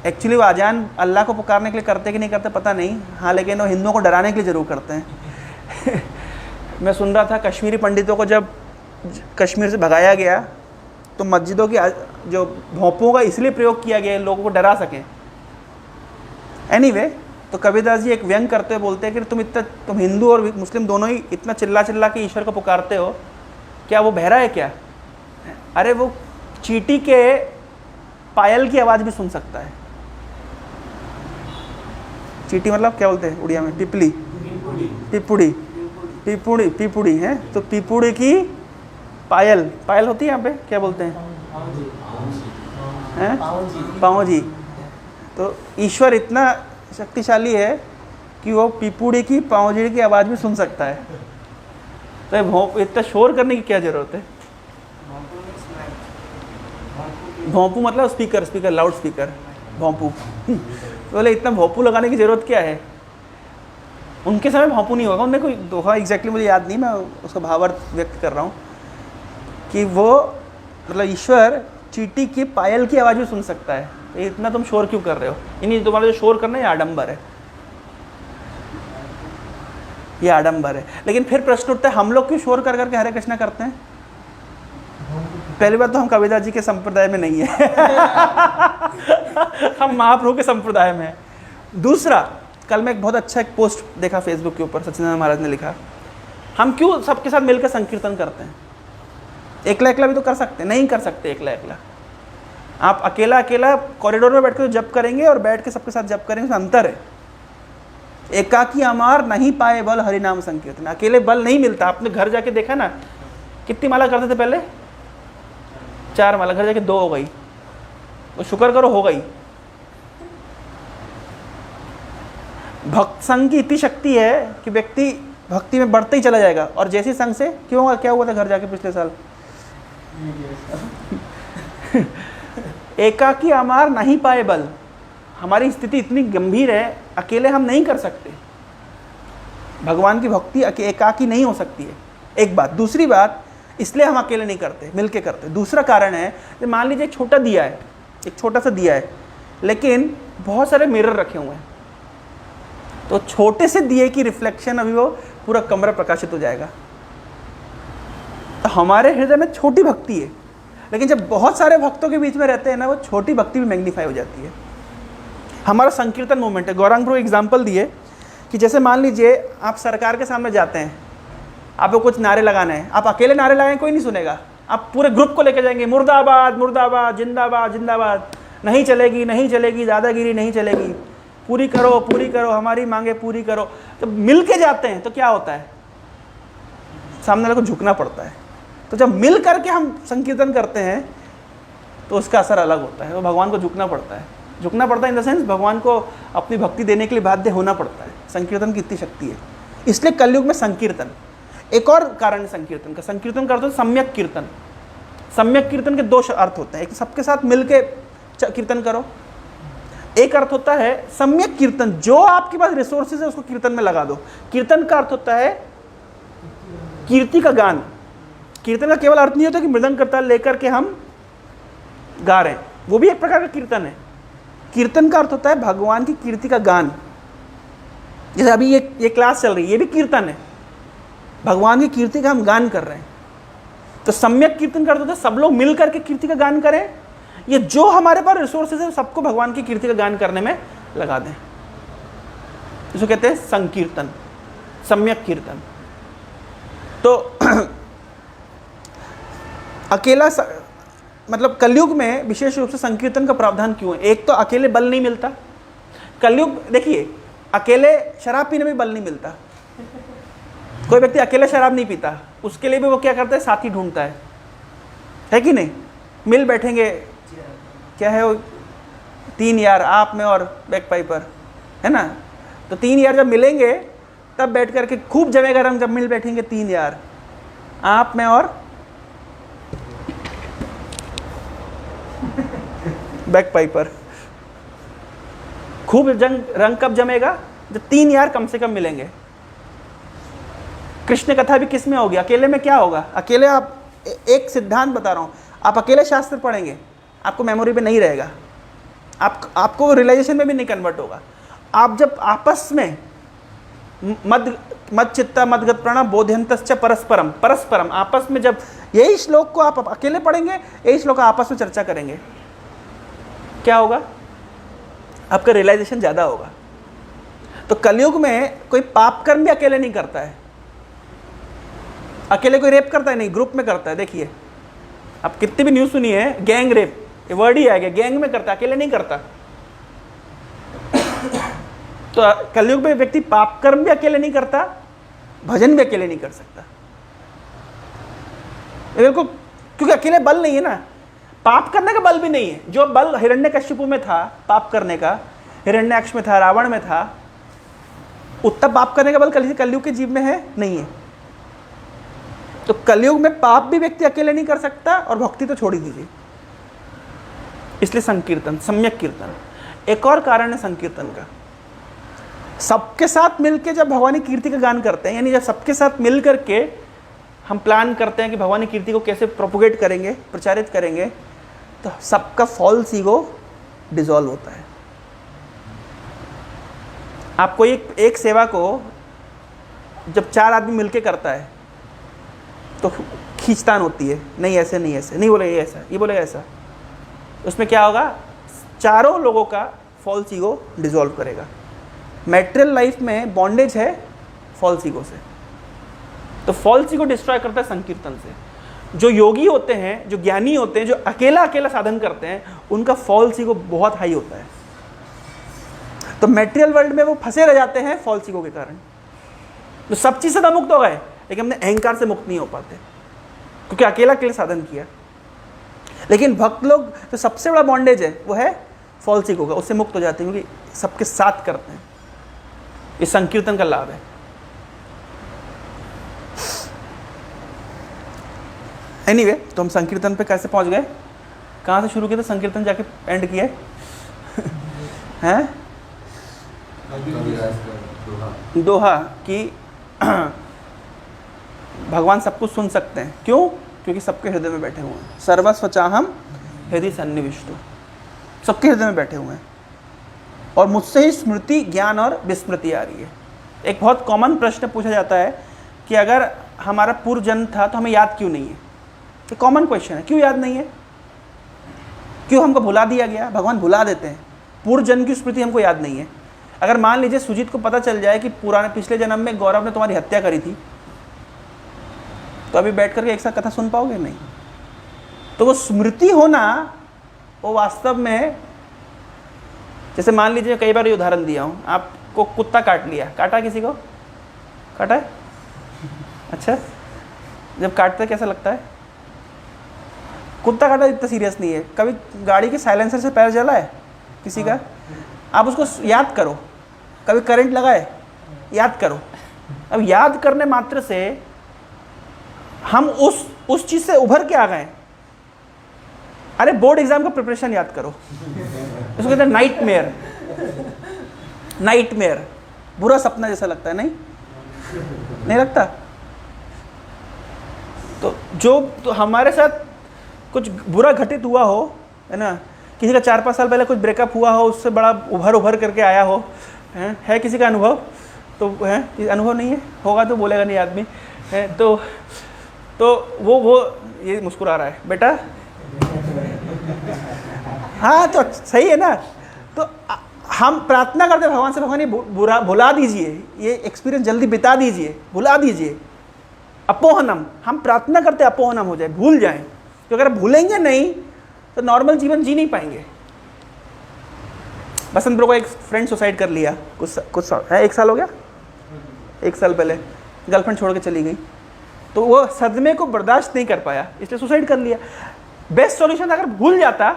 एक्चुअली वो अजान अल्लाह को पुकारने के लिए करते कि नहीं करते पता नहीं, हाँ, लेकिन वो हिंदुओं को डराने के लिए ज़रूर करते हैं। मैं सुन रहा था कश्मीरी पंडितों को जब कश्मीर से भगाया गया तो मस्जिदों की जो भोंपुओं का इसलिए प्रयोग किया गया लोगों को डरा सकें। एनीवे, तो कबीरदास जी एक व्यंग करते हुए बोलते हैं कि तुम हिंदू और मुस्लिम दोनों ही इतना चिल्ला चिल्ला के ईश्वर को पुकारते हो, क्या वो बहरा है क्या? अरे वो चींटी के पायल की आवाज़ भी सुन सकता है। चींटी मतलब क्या बोलते हैं उड़िया में? पिपली, पिपुड़ी, पिपुड़ी, पिपुड़ी है तो पिपुड़ी की पायल, पायल होती है यहाँ पे क्या बोलते हैं? पाँवजी। तो ईश्वर इतना शक्तिशाली है कि वो पिपुड़ी की पाँवजी की आवाज़ भी सुन सकता है। तो इतना शोर करने की क्या ज़रूरत है? भोंपू मतलब स्पीकर, स्पीकर लाउड स्पीकर, भोंपू। तो बोले इतना भोंपू लगाने की ज़रूरत क्या है? उनके समय भोंपू नहीं होगा। उनने कोई दोहा एग्जैक्टली मुझे याद नहीं, मैं उसका भावार्थ व्यक्त कर रहा हूँ कि वो मतलब ईश्वर चींटी की पायल की आवाज़ भी सुन सकता है। तो इतना तुम शोर क्यों कर रहे हो? यानी तुम्हारा जो शोर करना है ये आडंबर है, ये आडंबर है। लेकिन फिर प्रश्न उठता है हम लोग क्यों शोर कर करके हरे कृष्णा करते हैं? पहली बात तो हम कबीरदास जी के संप्रदाय में नहीं है हम महाप्रभु के संप्रदाय में हैं। दूसरा, कल मैं एक बहुत अच्छा एक पोस्ट देखा फेसबुक के ऊपर, सच्चिदानंद महाराज ने लिखा, हम क्यों सबके साथ मिलकर संकीर्तन करते हैं? एकला एकला भी तो कर सकते हैं, नहीं कर सकते एकला एकला। आप अकेला अकेला कॉरिडोर में बैठ कर जप करेंगे और बैठ के सबके साथ जप करेंगे, उसमें अंतर है। एकाकी अमार नहीं पाए बल हरिनाम संकीर्तन, अकेले बल नहीं मिलता। आपने घर जाके देखा ना, कितनी माला करते थे पहले? 4 माला, घर जाके 2 हो गई, तो शुक्र करो हो गई। भक्त संघ की इतनी शक्ति है कि व्यक्ति भक्ति में बढ़ते ही चला जाएगा। और जैसे संघ से क्यों, क्या हुआ था घर जाके पिछले साल? एकाकी अमार नहीं पाए बल, हमारी स्थिति इतनी गंभीर है, अकेले हम नहीं कर सकते। भगवान की भक्ति एकाकी नहीं हो सकती है, एक बात। दूसरी बात, इसलिए हम अकेले नहीं करते, मिलके करते। दूसरा कारण है, मान लीजिए एक छोटा दिया है, एक छोटा सा दिया है, लेकिन बहुत सारे मिरर रखे हुए हैं, तो छोटे से दिए की रिफ्लेक्शन अभी वो पूरा कमरा प्रकाशित हो जाएगा। तो हमारे हृदय में छोटी भक्ति है, लेकिन जब बहुत सारे भक्तों के बीच में रहते हैं ना, वो छोटी भक्ति भी मैग्नीफाई हो जाती है। हमारा संकीर्तन मूवमेंट है। गौरांग प्रभु एग्जाम्पल दिए कि जैसे मान लीजिए आप सरकार के सामने जाते हैं, आपको कुछ नारे लगाने हैं, आप अकेले नारे लगाएं कोई नहीं सुनेगा, आप पूरे ग्रुप को लेकर जाएंगे, मुर्दाबाद मुर्दाबाद, जिंदाबाद जिंदाबाद, नहीं चलेगी नहीं चलेगी, दादागिरी नहीं चलेगी, पूरी करो हमारी मांगे पूरी करो। जब मिल के जाते हैं तो क्या होता है? सामने वाले को झुकना पड़ता है। तो जब मिल करके हम संकीर्तन करते हैं तो उसका असर अलग होता है। वो भगवान को झुकना पड़ता है, झुकना पड़ता है इन द सेंस भगवान को अपनी भक्ति देने के लिए बाध्य होना पड़ता है। संकीर्तन की इतनी शक्ति है, इसलिए कलयुग में संकीर्तन। एक और कारण है संकीर्तन का, संकीर्तन का अर्थ होता है सम्यक कीर्तन। सम्यक कीर्तन के 2 अर्थ होते हैं, एक सबके साथ मिलके कीर्तन करो, एक अर्थ होता है सम्यक कीर्तन, जो आपके पास रिसोर्सेज है उसको कीर्तन में लगा दो। कीर्तन का अर्थ होता है कीर्ति का गान। कीर्तन का केवल अर्थ नहीं होता कि मृदंग करताल लेकर के हम गा रहे हैं, वो भी एक प्रकार का कीर्तन है। कीर्तन का अर्थ होता है भगवान की कीर्ति का गान। जैसे अभी ये क्लास चल रही है, ये भी कीर्तन है, भगवान की कीर्ति का हम गान कर रहे हैं। तो सम्यक कीर्तन का अर्थ होता है सब लोग मिल करके कीर्ति का गान करें, ये जो हमारे पास रिसोर्सेज है सबको भगवान की कीर्ति का गान करने में लगा दें। इसको कहते हैं संकीर्तन, सम्यक कीर्तन। तो अकेला मतलब कलयुग में विशेष रूप से संकीर्तन का प्रावधान क्यों है? एक तो अकेले बल नहीं मिलता। कलयुग देखिए, अकेले शराब पीने में बल नहीं मिलता। कोई व्यक्ति अकेले शराब नहीं पीता, उसके लिए भी वो क्या करता है? साथी ढूंढता है कि नहीं? मिल बैठेंगे, क्या है वो 3 यार, आप में और बैक पाइपर, है ना? तो 3 यार जब मिलेंगे तब बैठ करके खूब जमेगा रंग। जब मिल बैठेंगे 3 यार, आप में और बैक पाइपर, खूब रंग कब जमेगा? जब 3 यार कम से कम मिलेंगे। कृष्ण कथा भी किस में होगी? अकेले में क्या होगा? अकेले आप एक सिद्धांत बता रहा हूं, आप अकेले शास्त्र पढ़ेंगे, आपको मेमोरी में नहीं रहेगा, आपको रियलाइजेशन में भी नहीं कन्वर्ट होगा। आप जब आपस में मद चित्ता मदगत प्रणा बोध्यंतश्च परस्परम, परस्परम आपस में जब यही श्लोक को आप अकेले पढ़ेंगे, यही श्लोक आपस में चर्चा करेंगे, क्या होगा? आपका रियलाइजेशन ज़्यादा होगा। तो कलयुग में कोई पाप कर्म भी अकेले नहीं करता है। अकेले कोई रेप करता है नहीं, ग्रुप में करता है। देखिए आप कितनी भी न्यूज़ सुनी है, गैंग रेप, ये वर्ड ही आ गया, गैंग में करता है, अकेले नहीं करता। तो कलयुग में व्यक्ति पाप कर्म भी अकेले नहीं करता, भजन भी अकेले नहीं कर सकता। बिल्कुल, क्योंकि अकेले बल नहीं है ना, पाप करने का बल भी नहीं है। जो बल हिरण्यकश्यपु में था पाप करने का, हिरण्याक्ष में था, रावण में था, उतना पाप करने का बल कलयुग के जीव में है नहीं है। तो कलयुग में पाप भी व्यक्ति अकेले नहीं कर सकता, और भक्ति तो छोड़ ही दीजिए। इसलिए संकीर्तन, सम्यक कीर्तन। एक और कारण है संकीर्तन का, सबके साथ मिलकर जब भगवानी कीर्ति का गान करते हैं, यानी जब सबके साथ मिल करके हम प्लान करते हैं कि भगवानी कीर्ति को कैसे प्रोपोगेट करेंगे, प्रचारित करेंगे, तो सबका फॉल्स ईगो डिसॉल्व होता है। आपको एक सेवा को जब 4 आदमी मिलके करता है तो खींचतान होती है, नहीं ऐसे नहीं ऐसे, नहीं बोलेगा ऐसा, ये बोलेगा ऐसा। उसमें क्या होगा, चारों लोगों का फॉल्स ईगो डिसॉल्व करेगा। मैटेरियल लाइफ में बॉन्डेज है फॉल्स ईगो से, तो फॉल्स ईगो डिस्ट्रॉय करता है संकीर्तन से। जो योगी होते हैं, जो ज्ञानी होते हैं, जो अकेला अकेला साधन करते हैं, उनका फॉल्स ईगो बहुत हाई होता है। तो मैटेरियल वर्ल्ड में वो फंसे रह जाते हैं फॉल्स ईगो के कारण। तो सब चीज़ से तो मुक्त हो गए, लेकिन हमने अहंकार से मुक्त नहीं हो पाते, क्योंकि अकेला अकेले साधन किया। लेकिन भक्त लोग तो सबसे बड़ा बॉन्डेज है वो है फॉल्स ईगो का, उससे मुक्त हो जाते हैं, क्योंकि सबके साथ करते हैं। इस संकीर्तन का लाभ है। एनीवे, तो हम संकीर्तन पे कैसे पहुंच गए, कहाँ से शुरू किया था संकीर्तन, जाके एंड किया हैं दोहा कि भगवान सब कुछ सुन सकते हैं। क्यों? क्योंकि सबके हृदय में बैठे हुए हैं। सर्वस्व चाहम हृदय सन्निविष्टो, सबके हृदय में बैठे हुए हैं, और मुझसे ही स्मृति, ज्ञान और विस्मृति आ रही है। एक बहुत कॉमन प्रश्न पूछा जाता है कि अगर हमारा पूर्व जन्म था तो हमें याद क्यों नहीं है। ये कॉमन क्वेश्चन है, क्यों याद नहीं है, क्यों हमको भुला दिया गया। भगवान भुला देते हैं, पूर्व जन्म की स्मृति हमको याद नहीं है। अगर मान लीजिए सुजीत को पता चल जाए कि पुराने पिछले जन्म में गौरव ने तुम्हारी हत्या करी थी, तो अभी बैठ करके एक साथ कथा सुन पाओगे नहीं। तो वो स्मृति होना, वो वास्तव में, जैसे मान लीजिए कई बार ये उदाहरण दिया हूँ, आपको कुत्ता काट लिया, काटा किसी को, काटा है? अच्छा, जब काटता है कैसा लगता है? कुत्ता काटा इतना सीरियस नहीं है। कभी गाड़ी के साइलेंसर से पैर जला है किसी का? आप उसको याद करो। कभी करंट लगा है? याद करो। अब याद करने मात्र से हम उस चीज़ से उभर के आ गए। अरे बोर्ड एग्जाम का प्रिपरेशन याद करो, इसको कहते हैं नाइटमेयर। नाइटमेयर बुरा सपना जैसा लगता है, नहीं लगता? तो जो तो हमारे साथ कुछ बुरा घटित हुआ हो, है ना, किसी का 4-5 साल पहले कुछ ब्रेकअप हुआ हो, उससे बड़ा उभर करके आया हो, है किसी का अनुभव? तो है अनुभव नहीं है, होगा तो बोलेगा नहीं आदमी है। तो वो ये मुस्कुरा रहा है बेटा। हाँ तो सही है ना। तो हम प्रार्थना करते भगवान से, भगवान ये बुरा भुला दीजिए, ये एक्सपीरियंस जल्दी बिता दीजिए, भुला दीजिए। अपोहनम, हम प्रार्थना करते अपोहनम हो जाए, भूल जाएं। तो अगर भूलेंगे नहीं तो नॉर्मल जीवन जी नहीं पाएंगे। बसंत ब्रो को एक फ्रेंड सुसाइड कर लिया, कुछ है, 1 साल हो गया, 1 साल पहले गर्लफ्रेंड छोड़ के चली गई। तो वो सदमे को बर्दाश्त नहीं कर पाया, इसलिए सुसाइड कर लिया। बेस्ट सॉल्यूशन अगर भूल जाता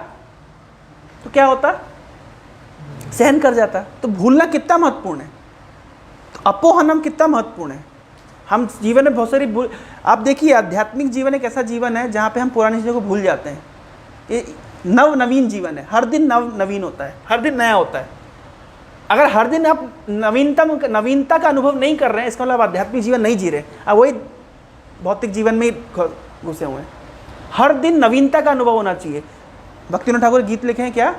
तो क्या होता? सहन कर जाता। तो भूलना कितना महत्वपूर्ण है, तो अपोहनम कितना महत्वपूर्ण है। हम जीवन में बहुत सारी आप देखिए, आध्यात्मिक जीवन एक ऐसा जीवन है जहाँ पे हम पुरानी चीज़ों को भूल जाते हैं। ये नवीन जीवन है, हर दिन नवीन होता है, हर दिन नया होता है। अगर हर दिन आप नवीनता का अनुभव नहीं कर रहे हैं, इसका मतलब आध्यात्मिक जीवन नहीं जी रहे, आप वही भौतिक जीवन में घुसे हुए हैं। हर दिन नवीनता का अनुभव होना चाहिए। भक्तिविनोद ठाकुर गीत लिखे हैं क्या?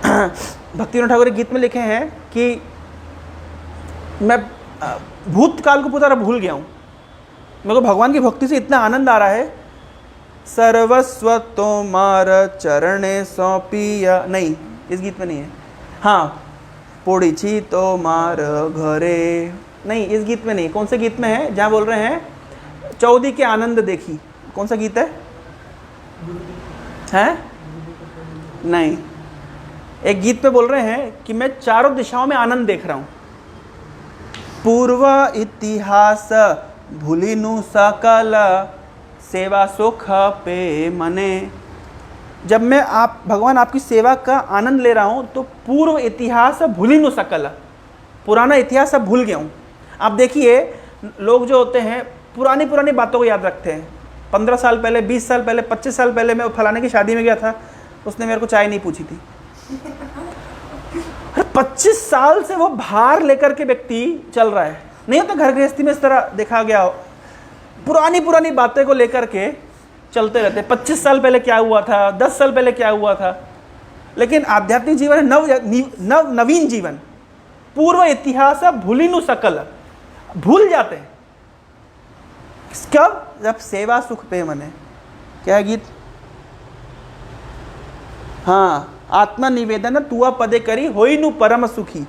भक्तिविनोद ठाकुर गीत में लिखे हैं कि मैं भूतकाल को पूरा भूल गया हूँ, मेरे को भगवान की भक्ति से इतना आनंद आ रहा है। सर्वस्व तोमार चरणे सौंपिया, नहीं इस गीत में नहीं है। हाँ, पोड़ी छी तो मार घरे नहीं, इस गीत में नहीं, कौन से गीत में है जहाँ बोल रहे हैं चौदी के आनंद देखी, कौन सा गीत है? हैं? नहीं, एक गीत में बोल रहे हैं कि मैं चारों दिशाओं में आनंद देख रहा हूं। पूर्व इतिहास भूलिनु सकल सेवा सुख पे मने। जब मैं भगवान आपकी सेवा का आनंद ले रहा हूं तो पूर्व इतिहास भूलिनु सकल, पुराना इतिहास सब भूल गया हूं। आप देखिए लोग जो होते हैं पुरानी पुरानी बातों को याद रखते हैं। 15 साल पहले, 20 साल पहले, 25 साल पहले मैं फलाने की शादी में गया था, उसने मेरे को चाय नहीं पूछी थी। 25 साल से वो भार लेकर के व्यक्ति चल रहा है। नहीं होता घर गृहस्थी में इस तरह देखा गया हो, पुरानी पुरानी बातें को लेकर के चलते रहते। 25 साल पहले क्या हुआ था, 10 साल पहले क्या हुआ था। लेकिन आध्यात्मिक जीवन है नवीन जीवन। पूर्व इतिहास भूलिनु सकल, भूल जाते हैं कब? जब सेवा सुख पे मने। क्या है गीत? हाँ, आत्मा निवेदन तुआ पदे करी होइनु परम सुखी,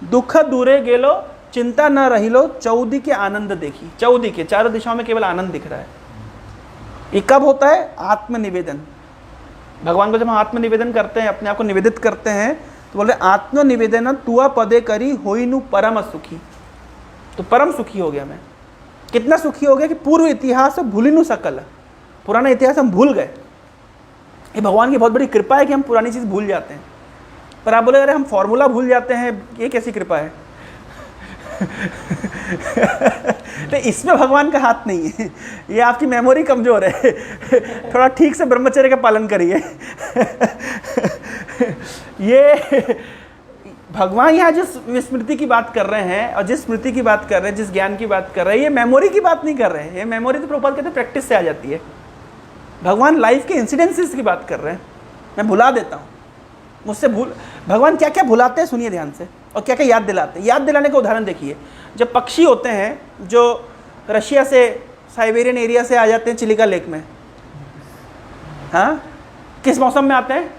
दुख दूरे गेलो चिंता न रहिलो चौदी के आनंद देखी। चौदी के, चारों दिशाओं में केवल आनंद दिख रहा है। ये कब होता है? आत्मनिवेदन। भगवान को जब हम आत्मनिवेदन करते हैं, अपने आप को निवेदित करते हैं, तो बोल रहे आत्मनिवेदन तुआ पदे करी होइनु परम सुखी। तो परम सुखी हो गया मैं। कितना सुखी हो गया कि पूर्व इतिहास भूलिनु सकल, पुराना इतिहास हम भूल गए। ये भगवान की बहुत बड़ी कृपा है कि हम पुरानी चीज़ भूल जाते हैं। पर आप बोले अरे हम फॉर्मूला भूल जाते हैं, ये कैसी कृपा है? तो इसमें भगवान का हाथ नहीं है, ये आपकी मेमोरी कमजोर है। थोड़ा ठीक से ब्रह्मचर्य का पालन करिए। ये भगवान यहाँ जिस स्मृति की बात कर रहे हैं और जिस स्मृति की बात कर रहे हैं, जिस ज्ञान की बात कर रहे हैं, ये मेमोरी की बात नहीं कर रहे हैं। ये मेमोरी तो प्रभुपाद कहते हैं प्रैक्टिस से आ जाती है। भगवान लाइफ के इंसिडेंसेस की बात कर रहे हैं। मैं भुला देता हूँ, मुझसे भगवान क्या क्या भुलाते हैं सुनिए ध्यान से, और क्या क्या याद दिलाते हैं। याद दिलाने का उदाहरण देखिए। जब पक्षी होते हैं जो रशिया से, साइबेरियन एरिया से आ जाते हैं चिलिका लेक में, हाँ, किस मौसम में आते हैं?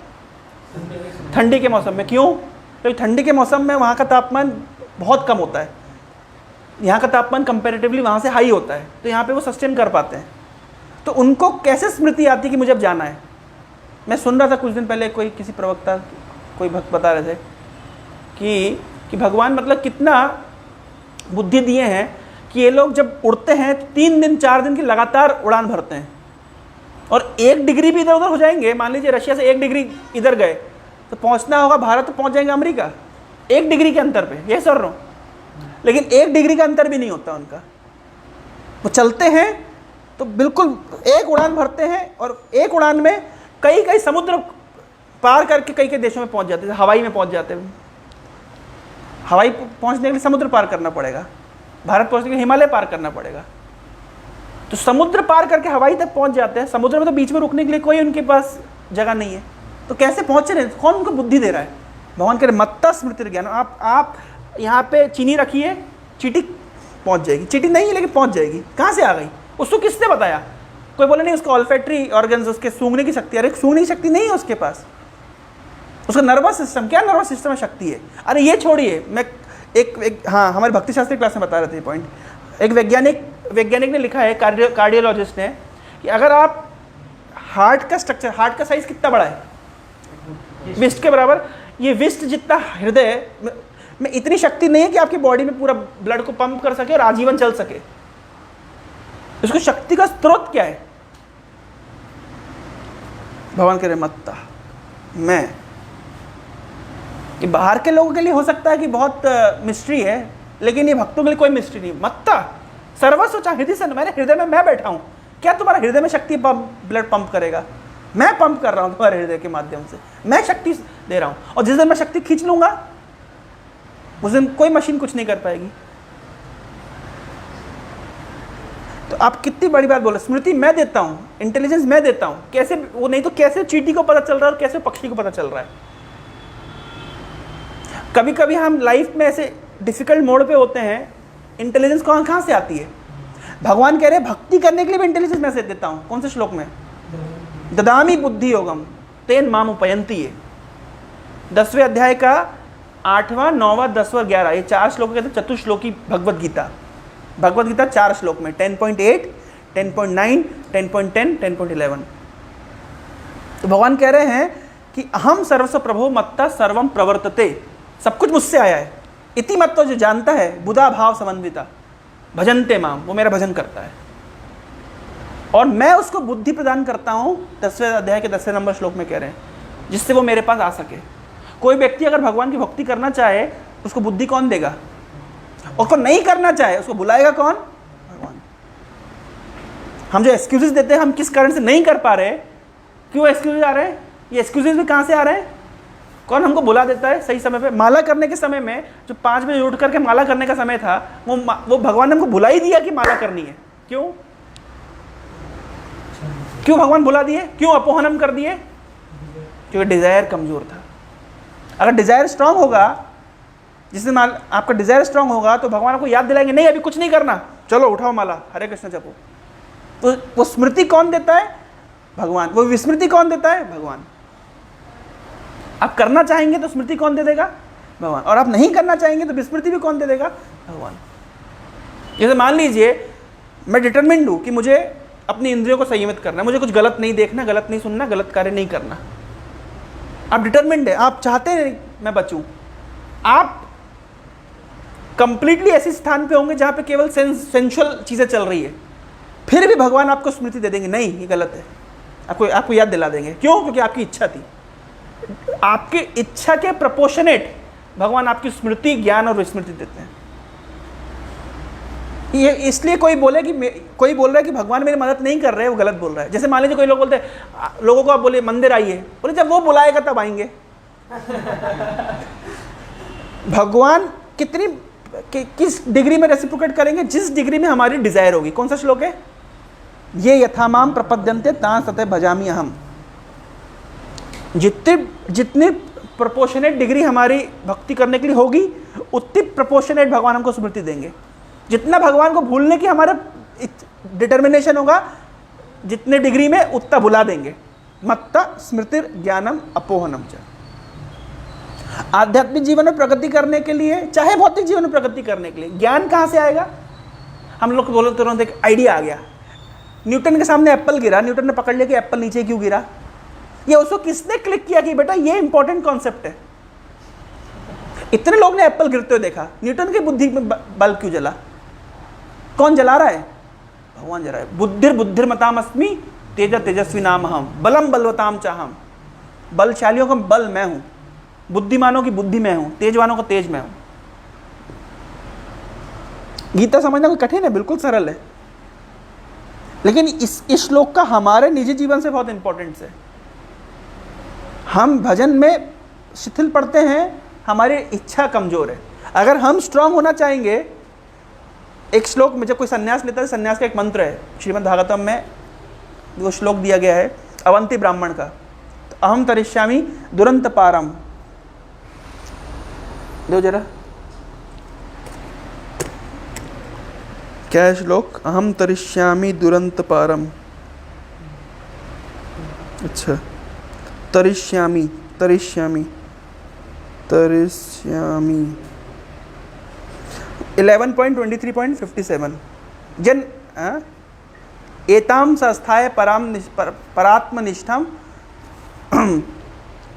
ठंडी के मौसम में। क्यों? क्योंकि ठंडी के मौसम में वहाँ का तापमान बहुत कम होता है, यहाँ का तापमान कंपैरेटिवली वहाँ से हाई होता है, तो यहाँ पे वो सस्टेन कर पाते हैं। तो उनको कैसे स्मृति आती कि मुझे अब जाना है? मैं सुन रहा था कुछ दिन पहले, कोई किसी प्रवक्ता, कोई भक्त बता रहे थे कि भगवान मतलब कितना बुद्धि दिए हैं कि ये लोग जब उड़ते हैं 3 दिन 4 दिन की लगातार उड़ान भरते हैं, और 1 डिग्री भी इधर उधर हो जाएंगे। मान लीजिए रशिया से 1 डिग्री इधर गए तो पहुंचना होगा भारत, तो पहुंच जाएंगे अमेरिका 1 डिग्री के अंतर पे। ये सर रो, लेकिन 1 डिग्री का अंतर भी नहीं होता उनका। वो चलते हैं तो बिल्कुल एक उड़ान भरते हैं, और एक उड़ान में कई कई समुद्र पार करके कई कई देशों में पहुंच जाते हैं। हवाई में पहुंच जाते हैं। हवाई पहुंचने के लिए समुद्र पार करना पड़ेगा, भारत पहुंचने के लिए हिमालय पार करना पड़ेगा। तो समुद्र पार करके हवाई तक पहुंच जाते हैं। समुद्र में तो बीच में रुकने के लिए कोई उनके पास जगह नहीं है, तो कैसे पहुंच रहे हैं? कौन उनको बुद्धि दे रहा है? भगवान कह रहे मत्ता स्मृति ज्ञान। आप यहाँ पे चीनी रखिए, चींटी पहुंच जाएगी। चींटी नहीं है लेकिन पहुंच जाएगी। कहाँ से आ गई? उसको किसने बताया? कोई बोले नहीं उसका ऑल्फैक्टरी ऑर्गन्स, उसके सूंघने की शक्ति। अरे सूंघने की शक्ति नहीं है उसके पास, उसका नर्वस सिस्टम। क्या नर्वस सिस्टम में शक्ति है? अरे ये छोड़िए, मैं एक हाँ, हमारे भक्ति शास्त्री क्लास में बता रहे थे पॉइंट। एक वैज्ञानिक ने लिखा है, कार्डियोलॉजिस्ट ने, कि अगर आप हार्ट का स्ट्रक्चर, हार्ट का साइज कितना बड़ा है? विस्ट के बराबर। ये विस्ट जितना हृदय में इतनी शक्ति नहीं है कि आपकी बॉडी में पूरा ब्लड को पंप कर सके और आजीवन चल सके। इसको शक्ति का स्रोत क्या है? भगवान कह रहे मत्ता, मैं। ये बाहर के लोगों के लिए हो सकता है कि बहुत मिस्ट्री है, लेकिन ये भक्तों के लिए कोई मिस्ट्री नहीं। मत्ता सर्वस्व हृदय से, मेरे हृदय में मैं बैठा हूं। क्या तुम्हारा हृदय में शक्ति ब्लड पंप करेगा? मैं पंप कर रहा हूं तुम्हारे हृदय के माध्यम से, मैं शक्ति दे रहा हूं। और जिस दिन मैं शक्ति खींच लूंगा उस दिन कोई मशीन कुछ नहीं कर पाएगी। तो आप कितनी बड़ी बात बोले, स्मृति मैं देता हूं, इंटेलिजेंस मैं देता हूं। कैसे वो? नहीं तो कैसे चींटी को पता चल रहा है और कैसे पक्षी को पता चल रहा है? कभी कभी हम लाइफ में ऐसे डिफिकल्ट मोड पे होते हैं, इंटेलिजेंस कहाँ से आती है? भगवान कह रहे हैं भक्ति करने के लिए भी इंटेलिजेंस मैं से देता हूं। कौन से श्लोक में? ददामी बुद्धि योगम तेन माम उपयंती है। 10वें अध्याय का 8वां, 9वां, 10वां, 11 ये 4 श्लोक कहते हैं चतुश्लोकी भगवत गीता। भगवत गीता 4 श्लोक में 10.8, 10.9, 10.10, 10.11। तो भगवान कह रहे हैं कि अहम सर्वस्व प्रभो मत्ता सर्वम प्रवर्तते, सब कुछ मुझसे आया है। इति मत्तो, जो जानता है, बुधा भाव समन्विता भजनते माम, वो मेरा भजन करता है और मैं उसको बुद्धि प्रदान करता हूँ। 10वें अध्याय के 10वें नंबर श्लोक में कह रहे हैं, जिससे वो मेरे पास आ सके। कोई व्यक्ति अगर भगवान की भक्ति करना चाहे उसको बुद्धि कौन देगा? और को नहीं करना चाहे उसको बुलाएगा कौन? भगवान। हम जो एक्सक्यूजेस देते हैं, हम किस कारण से नहीं कर पा रहे, क्यों एक्सक्यूजेस आ रहे हैं? ये एक्सक्यूजेस भी कहाँ से आ रहे हैं? कौन हमको बुला देता है सही समय पे? माला करने के समय में जो 5 बजे उठ करके माला करने का समय था, वो भगवान ने हमको बुला ही दिया कि माला करनी है। क्यों क्यों भगवान बुला दिए? क्यों अपोहनम कर दिए? क्योंकि डिजायर कमजोर था। अगर डिजायर स्ट्रांग होगा, जिससे आपका डिजायर स्ट्रांग होगा, तो भगवान आपको याद दिलाएंगे, नहीं अभी कुछ नहीं करना, चलो उठाओ माला, हरे कृष्ण जपो। तो वो स्मृति कौन देता है? भगवान। वो विस्मृति कौन देता है? भगवान। आप करना चाहेंगे तो स्मृति कौन दे देगा? भगवान। और आप नहीं करना चाहेंगे तो विस्मृति भी कौन दे देगा? भगवान। जैसे मान लीजिए मैं डिटरमिन्ड हूं कि मुझे अपनी इंद्रियों को संयमित करना है, मुझे कुछ गलत नहीं देखना, गलत नहीं सुनना, गलत कार्य नहीं करना। आप डिटरमिन्ड है, आप चाहते हैं मैं बचूं। आप कंप्लीटली ऐसे स्थान पे होंगे जहां पे केवल सेंसुअल चीजें चल रही है, फिर भी भगवान आपको स्मृति दे देंगे, नहीं ये गलत है, आपको याद दिला देंगे। क्यों? क्योंकि आपकी इच्छा थी। आपकी इच्छा के प्रोपोर्शनेट भगवान आपकी स्मृति, ज्ञान और विस्मृति देते हैं। ये इसलिए कोई बोल रहा है कि भगवान मेरी मदद नहीं कर रहे, वो गलत बोल रहा है। जैसे मान लीजिए कोई लोग बोलते हैं, लोगों को आप बोले मंदिर आइए, बोले जब वो बुलाएगा तब आएंगे। भगवान किस डिग्री में रेसिप्रोकेट करेंगे? जिस डिग्री में हमारी डिजायर होगी। कौन सा श्लोक है ये? यथामाम प्रपद्यन्ते तां सते भजामि अहम। जितनी प्रोपोर्शनेट डिग्री हमारी भक्ति करने के लिए होगी, उतनी प्रोपोर्शनेट भगवान हमको स्मृति देंगे। जितना भगवान को भूलने की हमारा डिटर्मिनेशन होगा, जितने डिग्री में उतना भुला देंगे। मत्ता स्मृतिर ज्ञानम अपोहनम च। आध्यात्मिक जीवन में प्रगति करने के लिए, चाहे भौतिक जीवन में प्रगति करने के लिए, ज्ञान कहाँ से आएगा? हम लोग बोले तुरंत एक आइडिया आ गया। न्यूटन के सामने एप्पल गिरा, न्यूटन ने पकड़ लिया कि एप्पल नीचे क्यों गिरा। ये उसको किसने क्लिक किया कि बेटा ये इंपॉर्टेंट कॉन्सेप्ट है? इतने लोग ने एप्पल गिरते हुए देखा, न्यूटन की बुद्धि में बल्ब क्यों जला? कौन जला रहा है? भगवान जला रहा है। बुद्धिर्मताम अस्मि तेज तेजस्वी नाम हम बलम बलवताम चाहम। बलशालियों का बल मैं हूं, बुद्धिमानों की बुद्धि मैं हूं, तेजवानों का तेज मैं हूं। गीता समझना कोई कठिन है? बिल्कुल सरल है। लेकिन इस श्लोक का हमारे निजी जीवन से बहुत इंपॉर्टेंस है। हम भजन में शिथिल पड़ते हैं, हमारी इच्छा कमजोर है। अगर हम स्ट्रांग होना चाहेंगे, एक श्लोक में जब कोई संन्यास लेता है, संन्यास का एक मंत्र है, श्रीमद् भागवतम में वो श्लोक दिया गया है अवंती ब्राह्मण का। तो अहम तरिष्यामि दुरंत पारम, दो जरा क्या है श्लोक? अहम तरिष्यामि दुरंत पारम। अच्छा, तरिष्यामि तरिष्यामि तरिष्यामि 11.23.57 जन एताम संस्थाय परात्मनिष्ठम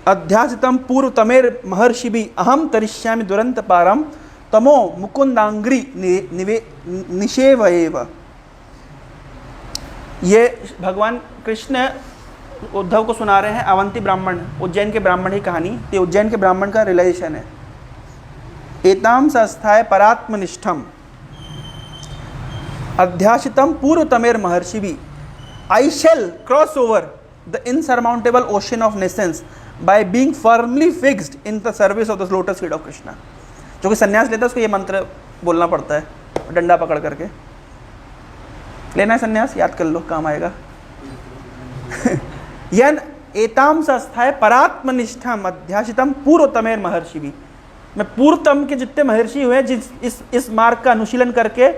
अध्यासितम पूर्वतमेर महर्षिभि अहम तरिष्यामि दुरंत पारम तमो मुकुंदांग्री निषेवयेव। ये भगवान कृष्ण उद्धव को सुना रहे हैं, अवंती ब्राह्मण, उज्जैन के ब्राह्मण की कहानी। ये उज्जैन के ब्राह्मण का रियलाइजेशन है। एताम संस्थाय परात्मनिष्ठम अध्यासितम पूर्वतमेर महर्षिभि I shall cross over the insurmountable ocean of nescience by being firmly fixed in the service of the lotus feet of Krishna. जो कि संन्यास लेता है उसको ये मंत्र बोलना पड़ता है, डंडा पकड़ करके। लेना है संन्यास, याद कर लो, काम आएगा। यन एताम संस्थाय परात्मनिष्ठम अध्यासितम पूर्वतमेर महर्षिभि। मैं पूर्वतम के जितने महर्षि हुए जिस इस मार्ग का अनुशीलन करके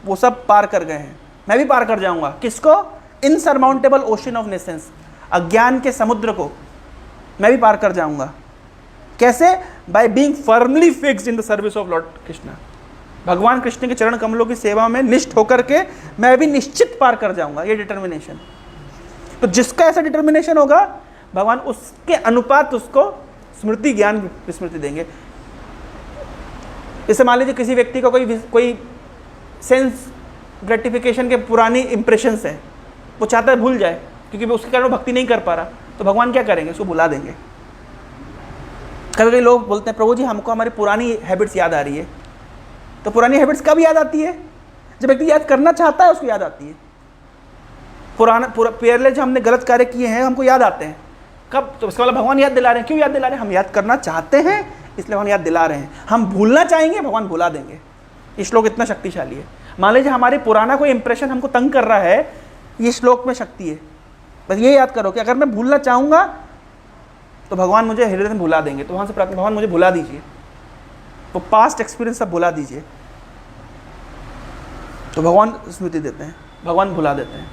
वो सब पार कर गए हैं, मैं भी पार कर जाऊंगा। किसको? इनसरमाउंटेबल ओशन ऑफ नेसेंस, अज्ञान के समुद्र को मैं भी पार कर जाऊंगा। कैसे? Bye being firmly fixed in the service of Lord Krishna. भगवान कृष्ण के चरण कमलों की सेवा में निष्ठ होकर के मैं भी निश्चित पार कर जाऊंगा, ये डिटर्मिनेशन। तो जिसका ऐसा डिटर्मिनेशन होगा, भगवान उसके अनुपात उसको स्मृति ज्ञान विस्मृति देंगे। जैसे मान लीजिए किसी व्यक्ति का कोई सेंस ग्रेटिफिकेशन के पुरानी इंप्रेशंस हैं, वो चाहता है भूल जाए, क्योंकि उसके कारण वो भक्ति नहीं कर पा रहा, तो भगवान क्या करेंगे? उसको भुला देंगे। कभी कभी लोग बोलते हैं प्रभु जी हमको हमारी पुरानी हैबिट्स याद आ रही है। तो पुरानी हैबिट्स कब याद आती है? जब व्यक्ति याद करना चाहता है उसको याद आती है। पहले जो हमने गलत कार्य किए हैं हमको याद आते हैं। कब? तो इसका मतलब भगवान याद दिला रहे हैं। क्यों याद दिला रहे हैं? हम याद करना चाहते हैं इसलिए भगवान याद दिला रहे हैं। हम भूलना चाहेंगे, भगवान भुला देंगे। ये श्लोक इतना शक्तिशाली है। मान लीजिए हमारे पुराना कोई इंप्रेशन हमको तंग कर रहा है, ये श्लोक में शक्ति है। बस ये याद करो कि अगर मैं भूलना चाहूँगा तो भगवान मुझे हृदय में भुला देंगे। तो वहाँ से प्रार्थना, भगवान मुझे भुला दीजिए, वो पास्ट एक्सपीरियंस सब भुला दीजिए। तो भगवान स्मृति देते हैं, भगवान भुला देते हैं।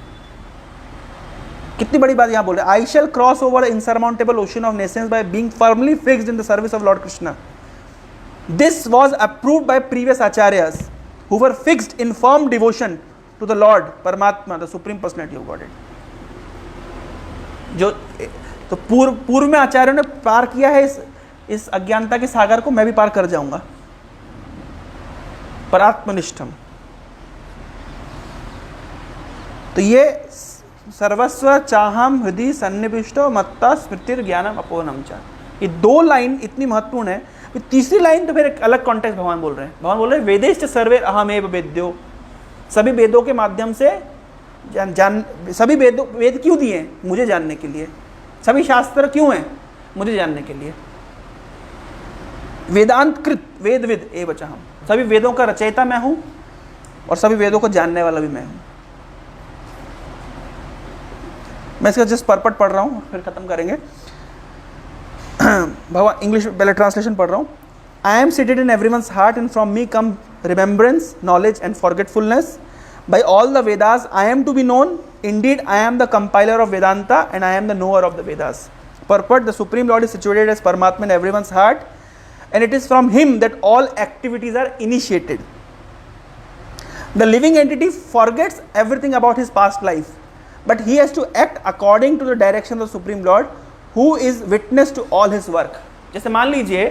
कितनी बड़ी बात यहाँ बोल रहे हैं। I shall cross over insurmountable ocean of nescience by being firmly fixed in the service of Lord Krishna. This was approved by previous acharyas who were fixed in firm devotion to the Lord Paramatma the supreme personality of Godhead. जो तो पूर्व में आचार्यों ने पार किया है इस अज्ञानता के सागर को, मैं भी पार कर जाऊंगा। परात्मनिष्ठम। तो ये सर्वस्व चाहम हृदय सन्निविष्टो मत्ता स्मृतिर ज्ञानम अपोहनम चा, ये दो लाइन इतनी महत्वपूर्ण है। फिर तीसरी लाइन तो फिर एक अलग कॉन्टेक्स्ट भगवान बोल रहे हैं। भगवान बोल रहे हैं वेदेश्च सर्वे अहमेव वेद्यो। सभी वेदों के माध्यम से सभी वेद क्यों दिए हैं? मुझे जानने के लिए। सभी शास्त्र क्यों हैं? मुझे जानने के लिए। वेदांत कृत वेदविद एव चाहम। सभी वेदों का रचयिता मैं हूं और सभी वेदों को जानने वाला भी मैं हूं। मैं इसका जस्ट परपट पढ़ रहा हूं, फिर खत्म करेंगे। भगवान इंग्लिश पहले ट्रांसलेशन पढ़ रहा हूं। I am seated in everyone's heart and from me come remembrance, knowledge and forgetfulness. By all the Vedas, I am to be known. Indeed, I am the compiler of Vedanta and I am the knower of the Vedas. Purport: the Supreme Lord is situated as Paramatma in everyone's heart, and it is from Him that all activities are initiated. The living entity forgets everything about his past life, but he has to act according to the direction of the Supreme Lord, who is witness to all his work. जैसे मान लीजिए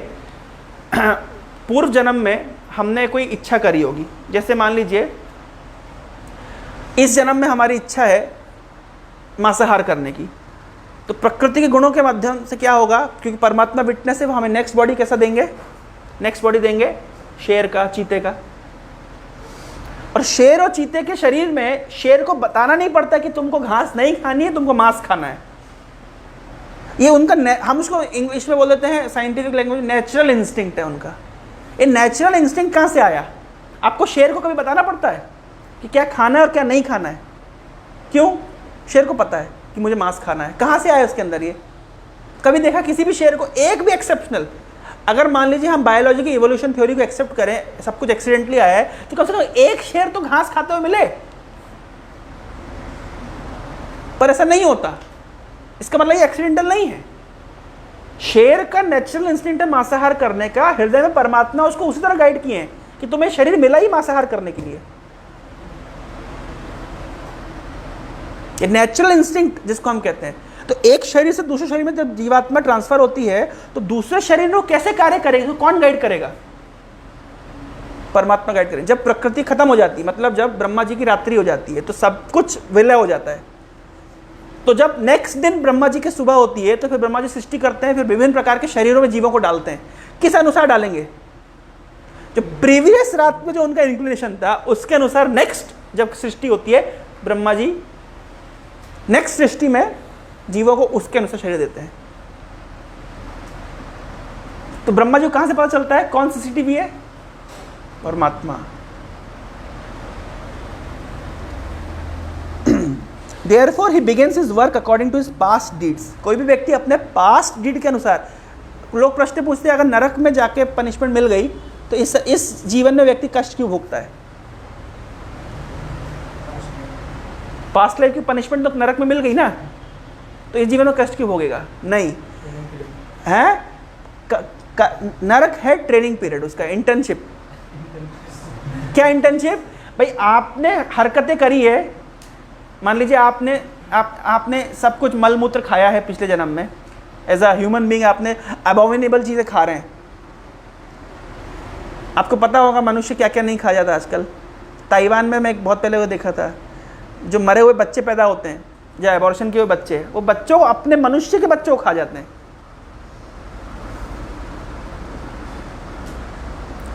पूर्व जन्म में हमने कोई इच्छा करी होगी। जैसे मान लीजिए इस जन्म में हमारी इच्छा है मांसाहार करने की, तो प्रकृति के गुणों के माध्यम से क्या होगा? क्योंकि परमात्मा विटनेस है, वो हमें नेक्स्ट बॉडी कैसा देंगे? नेक्स्ट बॉडी देंगे शेर का, चीते का। और शेर और चीते के शरीर में शेर को बताना नहीं पड़ता कि तुमको घास नहीं खानी है, तुमको मांस खाना है। ये उनका हम उसको इंग्लिश में बोल देते हैं, साइंटिफिक लैंग्वेज नेचुरल इंस्टिंक्ट है उनका। ये नेचुरल इंस्टिंक्ट कहाँ से आया? आपको शेर को कभी बताना पड़ता है कि क्या खाना है और क्या नहीं खाना है? क्यों? शेर को पता है कि मुझे मांस खाना है। कहाँ से आया उसके अंदर ये? कभी देखा किसी भी शेर को? एक भी एक्सेप्शनल, अगर मान लीजिए हम बायोलॉजी की इवोल्यूशन थ्योरी को एक्सेप्ट करें, सब कुछ एक्सीडेंटली आया है, तो कम से कम एक शेर तो घास खाते हुए मिले। पर ऐसा नहीं होता। इसका मतलब ये एक्सीडेंटल नहीं है। शेर का नेचुरल इंस्टिंक्ट है मांसाहार करने का। हृदय में परमात्मा उसको उसी तरह गाइड किए हैं कि तुम्हें शरीर मिला ही मांसाहार करने के लिए। ये नेचुरल इंस्टिंक्ट जिसको हम कहते हैं। तो एक शरीर से दूसरे शरीर में जब जीवात्मा ट्रांसफर होती है तो दूसरे शरीर में कैसे कार्य करेगा? तो कौन गाइड करेगा? परमात्मा गाइड करेगा। जब प्रकृति खत्म हो जाती है, मतलब जब ब्रह्मा जी की रात्रि हो जाती है, तो सब कुछ विलय हो जाता है। तो जब नेक्स्ट दिन ब्रह्मा जी की सुबह होती है, तो फिर ब्रह्मा जी सृष्टि करते हैं, फिर विभिन्न प्रकार के शरीरों में जीवों को डालते हैं। किस अनुसार डालेंगे? जो प्रीवियस रात में जो उनका इंक्लिनेशन था उसके अनुसार नेक्स्ट जब सृष्टि होती है, ब्रह्मा जी नेक्स्ट सृष्टि में जीवों को उसके अनुसार शरीर देते हैं। तो ब्रह्मा जी को कहां से पता चलता है कौन सीसीटीवी है? परमात्मा। Therefore he begins his work according to his past deeds. कोई भी व्यक्ति अपने पास्ट डीड के अनुसार, लोग प्रश्न पूछते हैं अगर नरक में जाके पनिशमेंट मिल गई तो इस जीवन में व्यक्ति कष्ट क्यों भोगता है? पास्ट लाइफ की पनिशमेंट तो नरक में मिल गई ना, तो इस जीवन में कष्ट क्यों भोगेगा? नहीं है। नरक है ट्रेनिंग पीरियड, उसका इंटर्नशिप। क्या इंटर्नशिप? भाई आपने हरकतें करी है, मान लीजिए आपने सब कुछ मल मूत्र खाया है पिछले जन्म में, एज अ ह्यूमन बीइंग आपने अबॉमिनेबल चीज़ें खा रहे हैं। आपको पता होगा मनुष्य क्या क्या नहीं खा जाता आजकल। ताइवान में मैं एक बहुत पहले वो देखा था, जो मरे हुए बच्चे पैदा होते हैं, जो एबॉर्शन किए हुए बच्चे, वो बच्चों को, अपने मनुष्य के बच्चों को खा जाते हैं।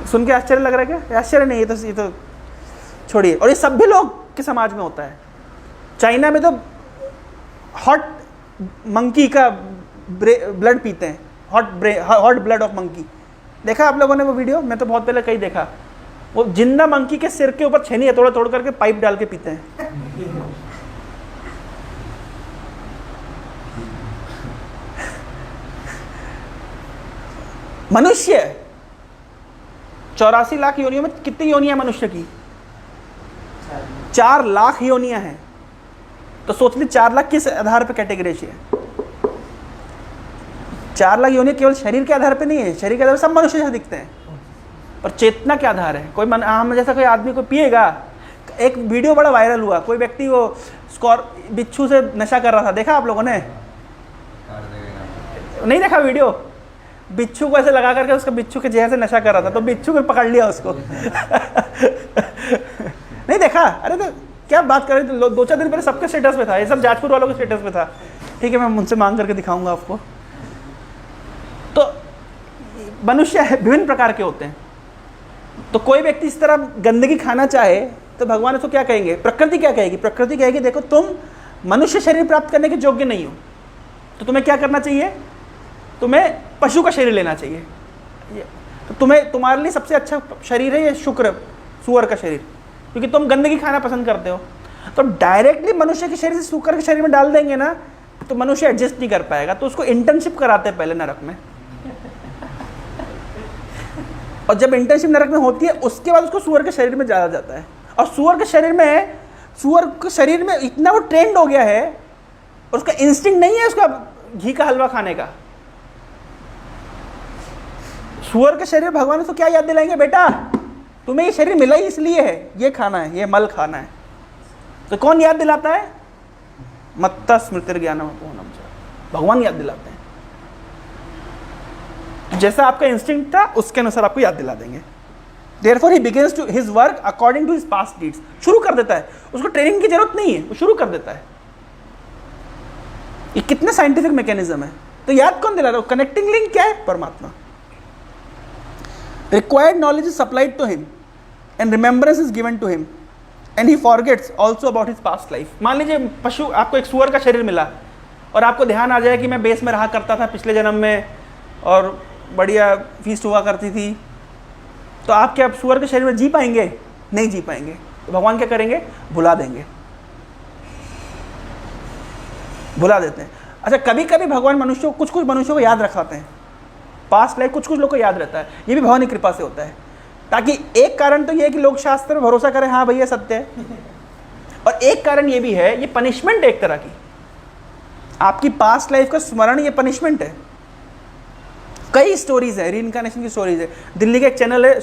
सुन के आश्चर्य लग रहा है क्या? आश्चर्य नहीं, ये तो छोड़िए। और ये सभ्य लोग के समाज में होता है। चाइना में तो हॉट मंकी का ब्लड पीते हैं, हॉट ब्लड ऑफ मंकी। देखा आप लोगों ने वो वीडियो? मैं तो बहुत पहले कहीं देखा। वो जिंदा मंकी के सिर के ऊपर छेनी तोड़ तोड़ करके पाइप डाल के पीते हैं। मनुष्य 84 लाख योनियों में कितनी योनियां मनुष्य की? 4 लाख योनियां हैं। तो सोच ली 4 लाख किस आधार पर कैटेगराइज है? 4 लाख योनियां केवल शरीर के आधार पे नहीं है, शरीर के आधार पर सब मनुष्य जैसे दिखते हैं, पर चेतना के आधार है। कोई हम जैसा कोई आदमी को पिएगा। एक वीडियो बड़ा वायरल हुआ, कोई व्यक्ति वो बिच्छू से नशा कर रहा था, देखा आप लोगों ने? नहीं देखा वीडियो? बिच्छू को ऐसे लगा करके उसका बिच्छू के जहर से नशा कर रहा था, तो बिच्छू को पकड़ लिया उसको। नहीं देखा? अरे तो क्या बात कर रहे थे, 2-4 दिन पहले सबके स्टेटस पे था, ये सब जाजपुर वालों के स्टेटस पे था। ठीक है, मैं उनसे मांग करके दिखाऊंगा आपको। तो मनुष्य विभिन्न प्रकार के होते हैं। तो कोई व्यक्ति इस तरह गंदगी खाना चाहे तो भगवान उसको क्या कहेंगे? प्रकृति क्या कहेगी? प्रकृति कहेगी देखो तुम मनुष्य शरीर प्राप्त करने के योग्य नहीं हो, तो तुम्हें क्या करना चाहिए? तुम्हें पशु का शरीर लेना चाहिए। तो तुम्हारे लिए सबसे अच्छा शरीर है ये शुक्र, सुअर का शरीर, क्योंकि तुम गंदगी खाना पसंद करते हो। तो डायरेक्टली मनुष्य के शरीर से शुक्र के शरीर में डाल देंगे ना, तो मनुष्य एडजस्ट नहीं कर पाएगा। तो उसको इंटर्नशिप कराते हैं पहले नरक में, और जब इंटर्नशिप नरक में होती है उसके बाद उसको सुअर के शरीर में डाला जाता है। और सुअर के शरीर में इतना वो ट्रेंड हो गया है, और उसका इंस्टिंक्ट नहीं है उसका घी का हलवा खाने का। सुअर के शरीर भगवान उसको क्या याद दिलाएंगे? बेटा तुम्हें ये शरीर मिला ही इसलिए है, ये खाना है, ये मल खाना है। तो कौन याद दिलाता है? मत्ता स्मृतिर्ज्ञानम अपोहनम च, भगवान याद दिलाते हैं। जैसा आपका इंस्टिंक्ट था उसके अनुसार आपको याद दिला देंगे। Therefore he begins to his work according to his past deeds। शुरू कर देता है, उसको ट्रेनिंग की जरूरत नहीं है, वो शुरू कर देता है। ये कितने साइंटिफिक मैकेनिज्म है। तो याद कौन दिला रहा है? कनेक्टिंग लिंक क्या है? परमात्मा। Required knowledge is supplied to him and remembrance is given to him and he forgets also about his past life। मान लीजिए पशु, आपको एक सुअर का शरीर मिला और आपको ध्यान आ जाए कि मैं बेस में रहा करता था पिछले जन्म में और बढ़िया फीस्ट हुआ करती थी, तो आप क्या सुअर के शरीर में जी पाएंगे? नहीं जी पाएंगे। तो भगवान क्या करेंगे? भुला देंगे, भुला देते हैं। अच्छा, कभी कभी भगवान मनुष्यों को, कुछ मनुष्यों को याद रखाते हैं पास्ट लाइफ, कुछ लोग को याद रहता है। ये भी भगवान की कृपा से होता है, ताकि एक कारण तो ये है कि लोग शास्त्र में भरोसा करें, हाँ भैया सत्य है, और एक कारण ये भी है, ये पनिशमेंट है एक तरह की। आपकी पास्ट लाइफ का स्मरण ये पनिशमेंट है। कई स्टोरीज है, रीइंकार्नेशन की स्टोरीज है। दिल्ली का एक चैनल है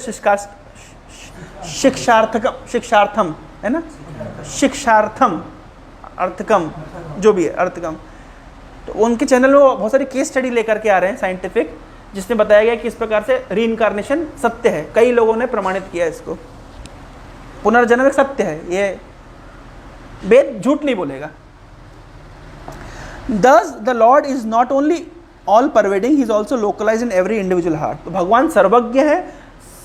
शिक्षार्थम है ना, शिक्षार्थम, अर्थकम, जो भी है अर्थकम। तो उनके चैनल में बहुत सारी केस स्टडी लेकर के आ रहे हैं साइंटिफिक, जिसमें बताया गया कि इस प्रकार से रीइंकार्नेशन सत्य है। कई लोगों ने प्रमाणित किया इसको, पुनर्जन्म एक सत्य है, ये वेद झूठ नहीं बोलेगा। Thus the Lord is not only all pervading, he is also localized in every individual heart। तो भगवान सर्वज्ञ है,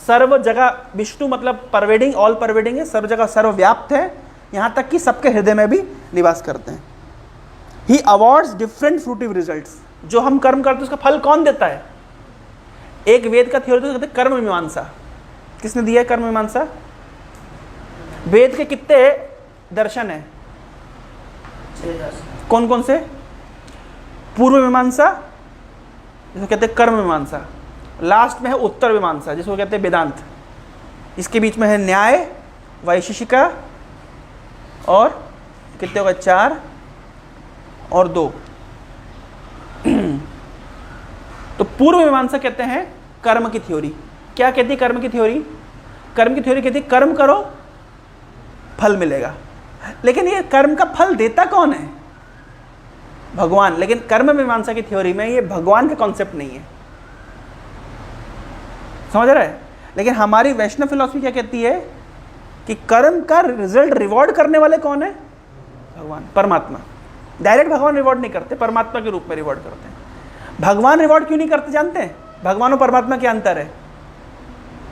सर्व जगह, विष्णु मतलब परवेडिंग, ऑल परवेडिंग है, सर्व जगह सर्वव्याप्त है, यहाँ तक कि सबके हृदय में भी निवास करते हैं। He awards different fruitive results। जो हम कर्म करते हैं उसका फल कौन देता है? एक वेद का थ्योरी तो कहते हैं कर्म मीमांसा। किसने दिया है कर्म मीमांसा? वेद के कितने दर्शन है? कौन कौन से? पूर्व मीमांसा जिसको कहते हैं कर्म मीमांसा, लास्ट में है उत्तर मीमांसा जिसको कहते हैं वेदांत, इसके बीच में है न्याय, वैशेषिका, और कितने होगा? 4 और 2। तो पूर्व मीमांसा कहते हैं कर्म की थ्योरी। क्या कहती है कर्म की थ्योरी? कर्म की थ्योरी कहती है कर्म करो फल मिलेगा। लेकिन ये कर्म का फल देता कौन है? भगवान। लेकिन कर्म मीमांसा की थ्योरी में ये भगवान का कॉन्सेप्ट नहीं है, समझ रहे हैं? लेकिन हमारी वैष्णव फिलॉसफी क्या कहती है कि कर्म का रिजल्ट रिवॉर्ड करने वाले कौन है? भगवान, परमात्मा। डायरेक्ट भगवान रिवॉर्ड नहीं करते, परमात्मा के रूप में रिवॉर्ड करते हैं। भगवान रिवॉर्ड क्यों नहीं करते जानते हैं? भगवान और परमात्मा क्या अंतर है?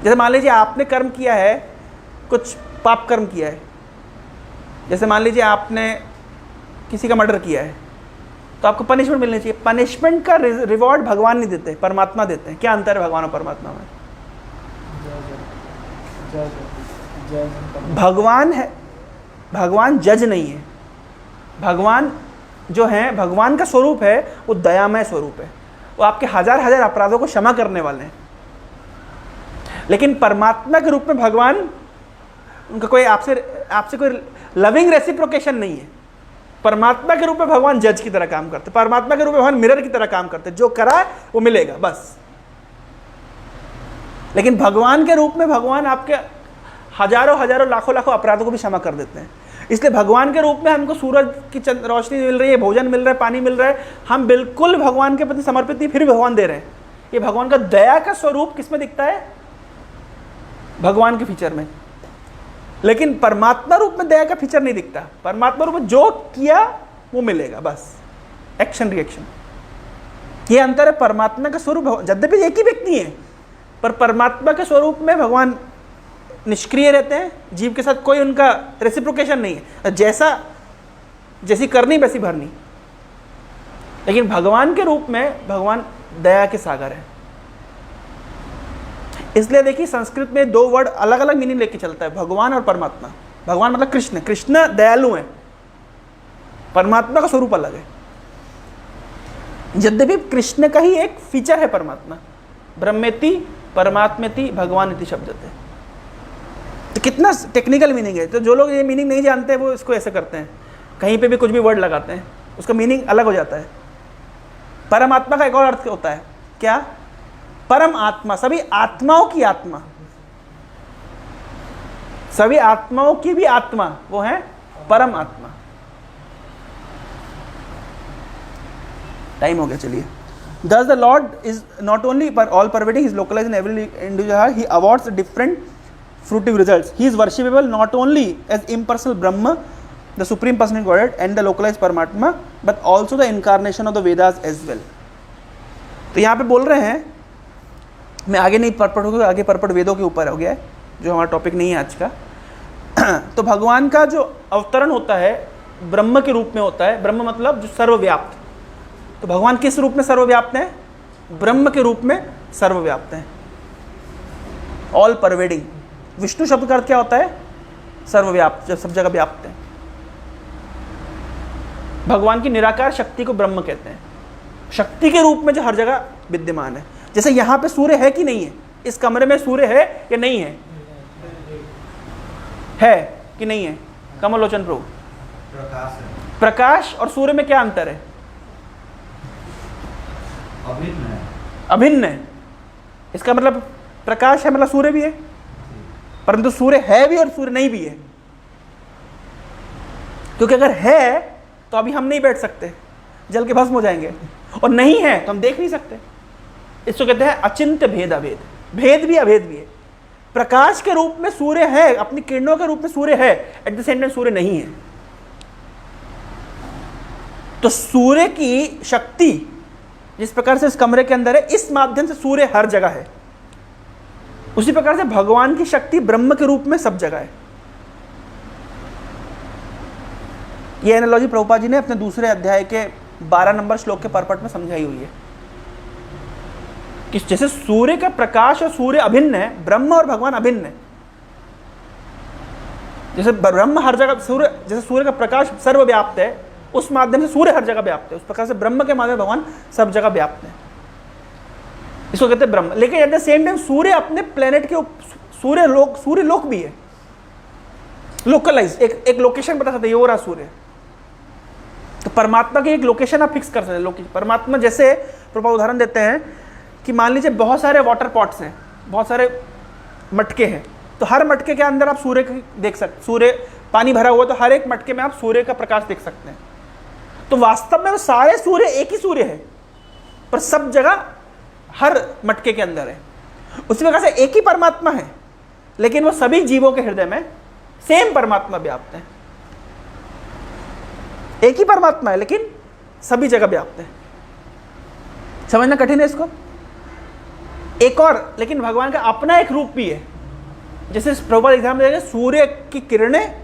जैसे मान लीजिए आपने कर्म किया है, कुछ पाप कर्म किया है, जैसे मान लीजिए आपने किसी का मर्डर किया है, तो आपको पनिशमेंट मिलनी चाहिए। पनिशमेंट का रिवॉर्ड भगवान नहीं देते, परमात्मा देते हैं। क्या अंतर है भगवान और परमात्मा में? भगवान है, भगवान जज नहीं है। भगवान जो है, भगवान का स्वरूप है वो दयामय स्वरूप है, वो आपके हजार हजार अपराधों को क्षमा करने वाले हैं। लेकिन परमात्मा के रूप में भगवान, उनका कोई आपसे कोई लविंग रेसिप्रोकेशन नहीं है। परमात्मा के रूप में भगवान जज की तरह काम करते, परमात्मा के रूप में भगवान मिरर की तरह काम करते, जो करा वो मिलेगा बस। लेकिन भगवान के रूप में भगवान आपके हजारों हजारों लाखों लाखों अपराधों को भी क्षमा कर देते हैं। इसलिए भगवान के रूप में हमको सूरज की रोशनी मिल रही है, भोजन मिल रहा है, पानी मिल रहा है, हम बिल्कुल भगवान के प्रति समर्पित नहीं, फिर भी भगवान दे रहे हैं। ये भगवान का दया का स्वरूप किस में दिखता है? भगवान के फीचर में। लेकिन परमात्मा रूप में दया का फीचर नहीं दिखता। परमात्मा रूप में जो किया वो मिलेगा बस, एक्शन रिएक्शन। ये अंतर है परमात्मा का स्वरूप। यद्यपि एक ही व्यक्ति है, पर परमात्मा के स्वरूप में भगवान निष्क्रिय रहते हैं, जीव के साथ कोई उनका रेसिप्रोकेशन नहीं है, जैसी करनी वैसी भरनी। लेकिन भगवान के रूप में भगवान दया के सागर है। इसलिए देखिए संस्कृत में दो वर्ड अलग अलग मीनिंग लेके चलता है, भगवान और परमात्मा। भगवान मतलब कृष्ण, कृष्ण दयालु है, परमात्मा का स्वरूप अलग है। यद्यपि कृष्ण का ही एक फीचर है परमात्मा, ब्रह्मेति परमात्मेति भगवान इति शब्दते। तो कितना टेक्निकल मीनिंग है। तो जो लोग ये मीनिंग नहीं जानते वो इसको ऐसे करते हैं, कहीं पे भी कुछ भी वर्ड लगाते हैं, उसका मीनिंग अलग हो जाता है। परमात्मा का एक और अर्थ होता है, क्या? परम आत्मा, सभी आत्माओं की आत्मा, सभी आत्माओं की भी आत्मा, वो है परम आत्मा। टाइम हो गया, चलिए। Thus the Lord is not only all pervading, he is localized in every individual heart. He awards different fruitive results. He is worshipable not only as impersonal Brahma, the supreme personal Godhead, and the localized Paramatma, but also the incarnation of the Vedas as well. तो यहाँ पे बोल रहे हैं, मैं आगे नहीं purport होगा, आगे परपट वेदों के ऊपर हो गया है, जो हमारा टॉपिक नहीं है आज का। तो भगवान का जो अवतरण होता है ब्रह्म के रूप में होता है। ब्रह्म मतलब जो सर्वव्याप्त। तो भगवान किस रूप में सर्वव्याप्त हैं? ब्रह्म के रूप में सर्वव्याप्त हैं, ऑल परवेडिंग। विष्णु शब्द का अर्थ क्या होता है? सर्वव्याप्त, जब सब जगह व्याप्त है। भगवान की निराकार शक्ति को ब्रह्म कहते हैं, शक्ति के रूप में जो हर जगह विद्यमान है। जैसे यहाँ पे सूर्य है कि नहीं है? इस कमरे में सूर्य है या नहीं है? है कि नहीं है? कमलोचन प्रभु, प्रकाश है। प्रकाश और सूर्य में क्या अंतर है? अभिन्न है। अभिन्न है। इसका मतलब प्रकाश है मतलब सूर्य भी है, परंतु सूर्य है भी और सूर्य नहीं भी है। क्योंकि अगर है तो अभी हम नहीं बैठ सकते, जल के भस्म हो जाएंगे, और नहीं है तो हम देख नहीं सकते। इसको कहते हैं अचिंत्य भेद अभेद। भेद भी अभेद भी है। प्रकाश के रूप में सूर्य है, अपनी किरणों के रूप में सूर्य है, एट द सेम टाइम सूर्य नहीं है। तो सूर्य की शक्ति जिस प्रकार से इस कमरे के अंदर है, इस माध्यम से सूर्य हर जगह है, उसी प्रकार से भगवान की शक्ति ब्रह्म के रूप में सब जगह है। यह एनालॉजी प्रभुपाद जी ने अपने दूसरे अध्याय के 12 नंबर श्लोक के परपट में समझाई हुई है कि जैसे सूर्य का प्रकाश और सूर्य अभिन्न है, ब्रह्म और भगवान अभिन्न है। जैसे ब्रह्म हर जगह, सूर्य जैसे सूर्य का प्रकाश सर्वव्याप्त है, उस माध्यम से सूर्य हर जगह व्याप्त है, उस प्रकार से ब्रह्म के माध्यम भगवान सब जगह व्याप्त है। इसको कहते हैं ब्रह्म। लेकिन एट द सेम टाइम सूर्य अपने प्लेनेट के सूर्य लोक भी है, लोकलाइज, एक लोकेशन बता सकते हैं, ये हो रहा सूर्य। तो परमात्मा की एक लोकेशन आप फिक्स कर सकते हैं। परमात्मा जैसे प्रभु उदाहरण देते हैं कि मान लीजिए बहुत सारे वाटर पॉट्स हैं, बहुत सारे मटके हैं, तो हर मटके के अंदर आप सूर्य देख सकते, सूर्य पानी भरा हुआ तो हर एक मटके में आप सूर्य का प्रकाश देख सकते हैं। तो वास्तव में वो सारे सूर्य एक ही सूर्य है, पर सब जगह हर मटके के अंदर है। उसी प्रकार से एक ही परमात्मा है, लेकिन वो सभी जीवों के हृदय में सेम परमात्मा व्याप्त है। एक ही परमात्मा है लेकिन सभी जगह व्याप्त है। समझना कठिन है इसको। एक और, लेकिन भगवान का अपना एक रूप भी है। जैसे प्रभुपाद एग्जाम्पल देंगे, सूर्य की किरणें,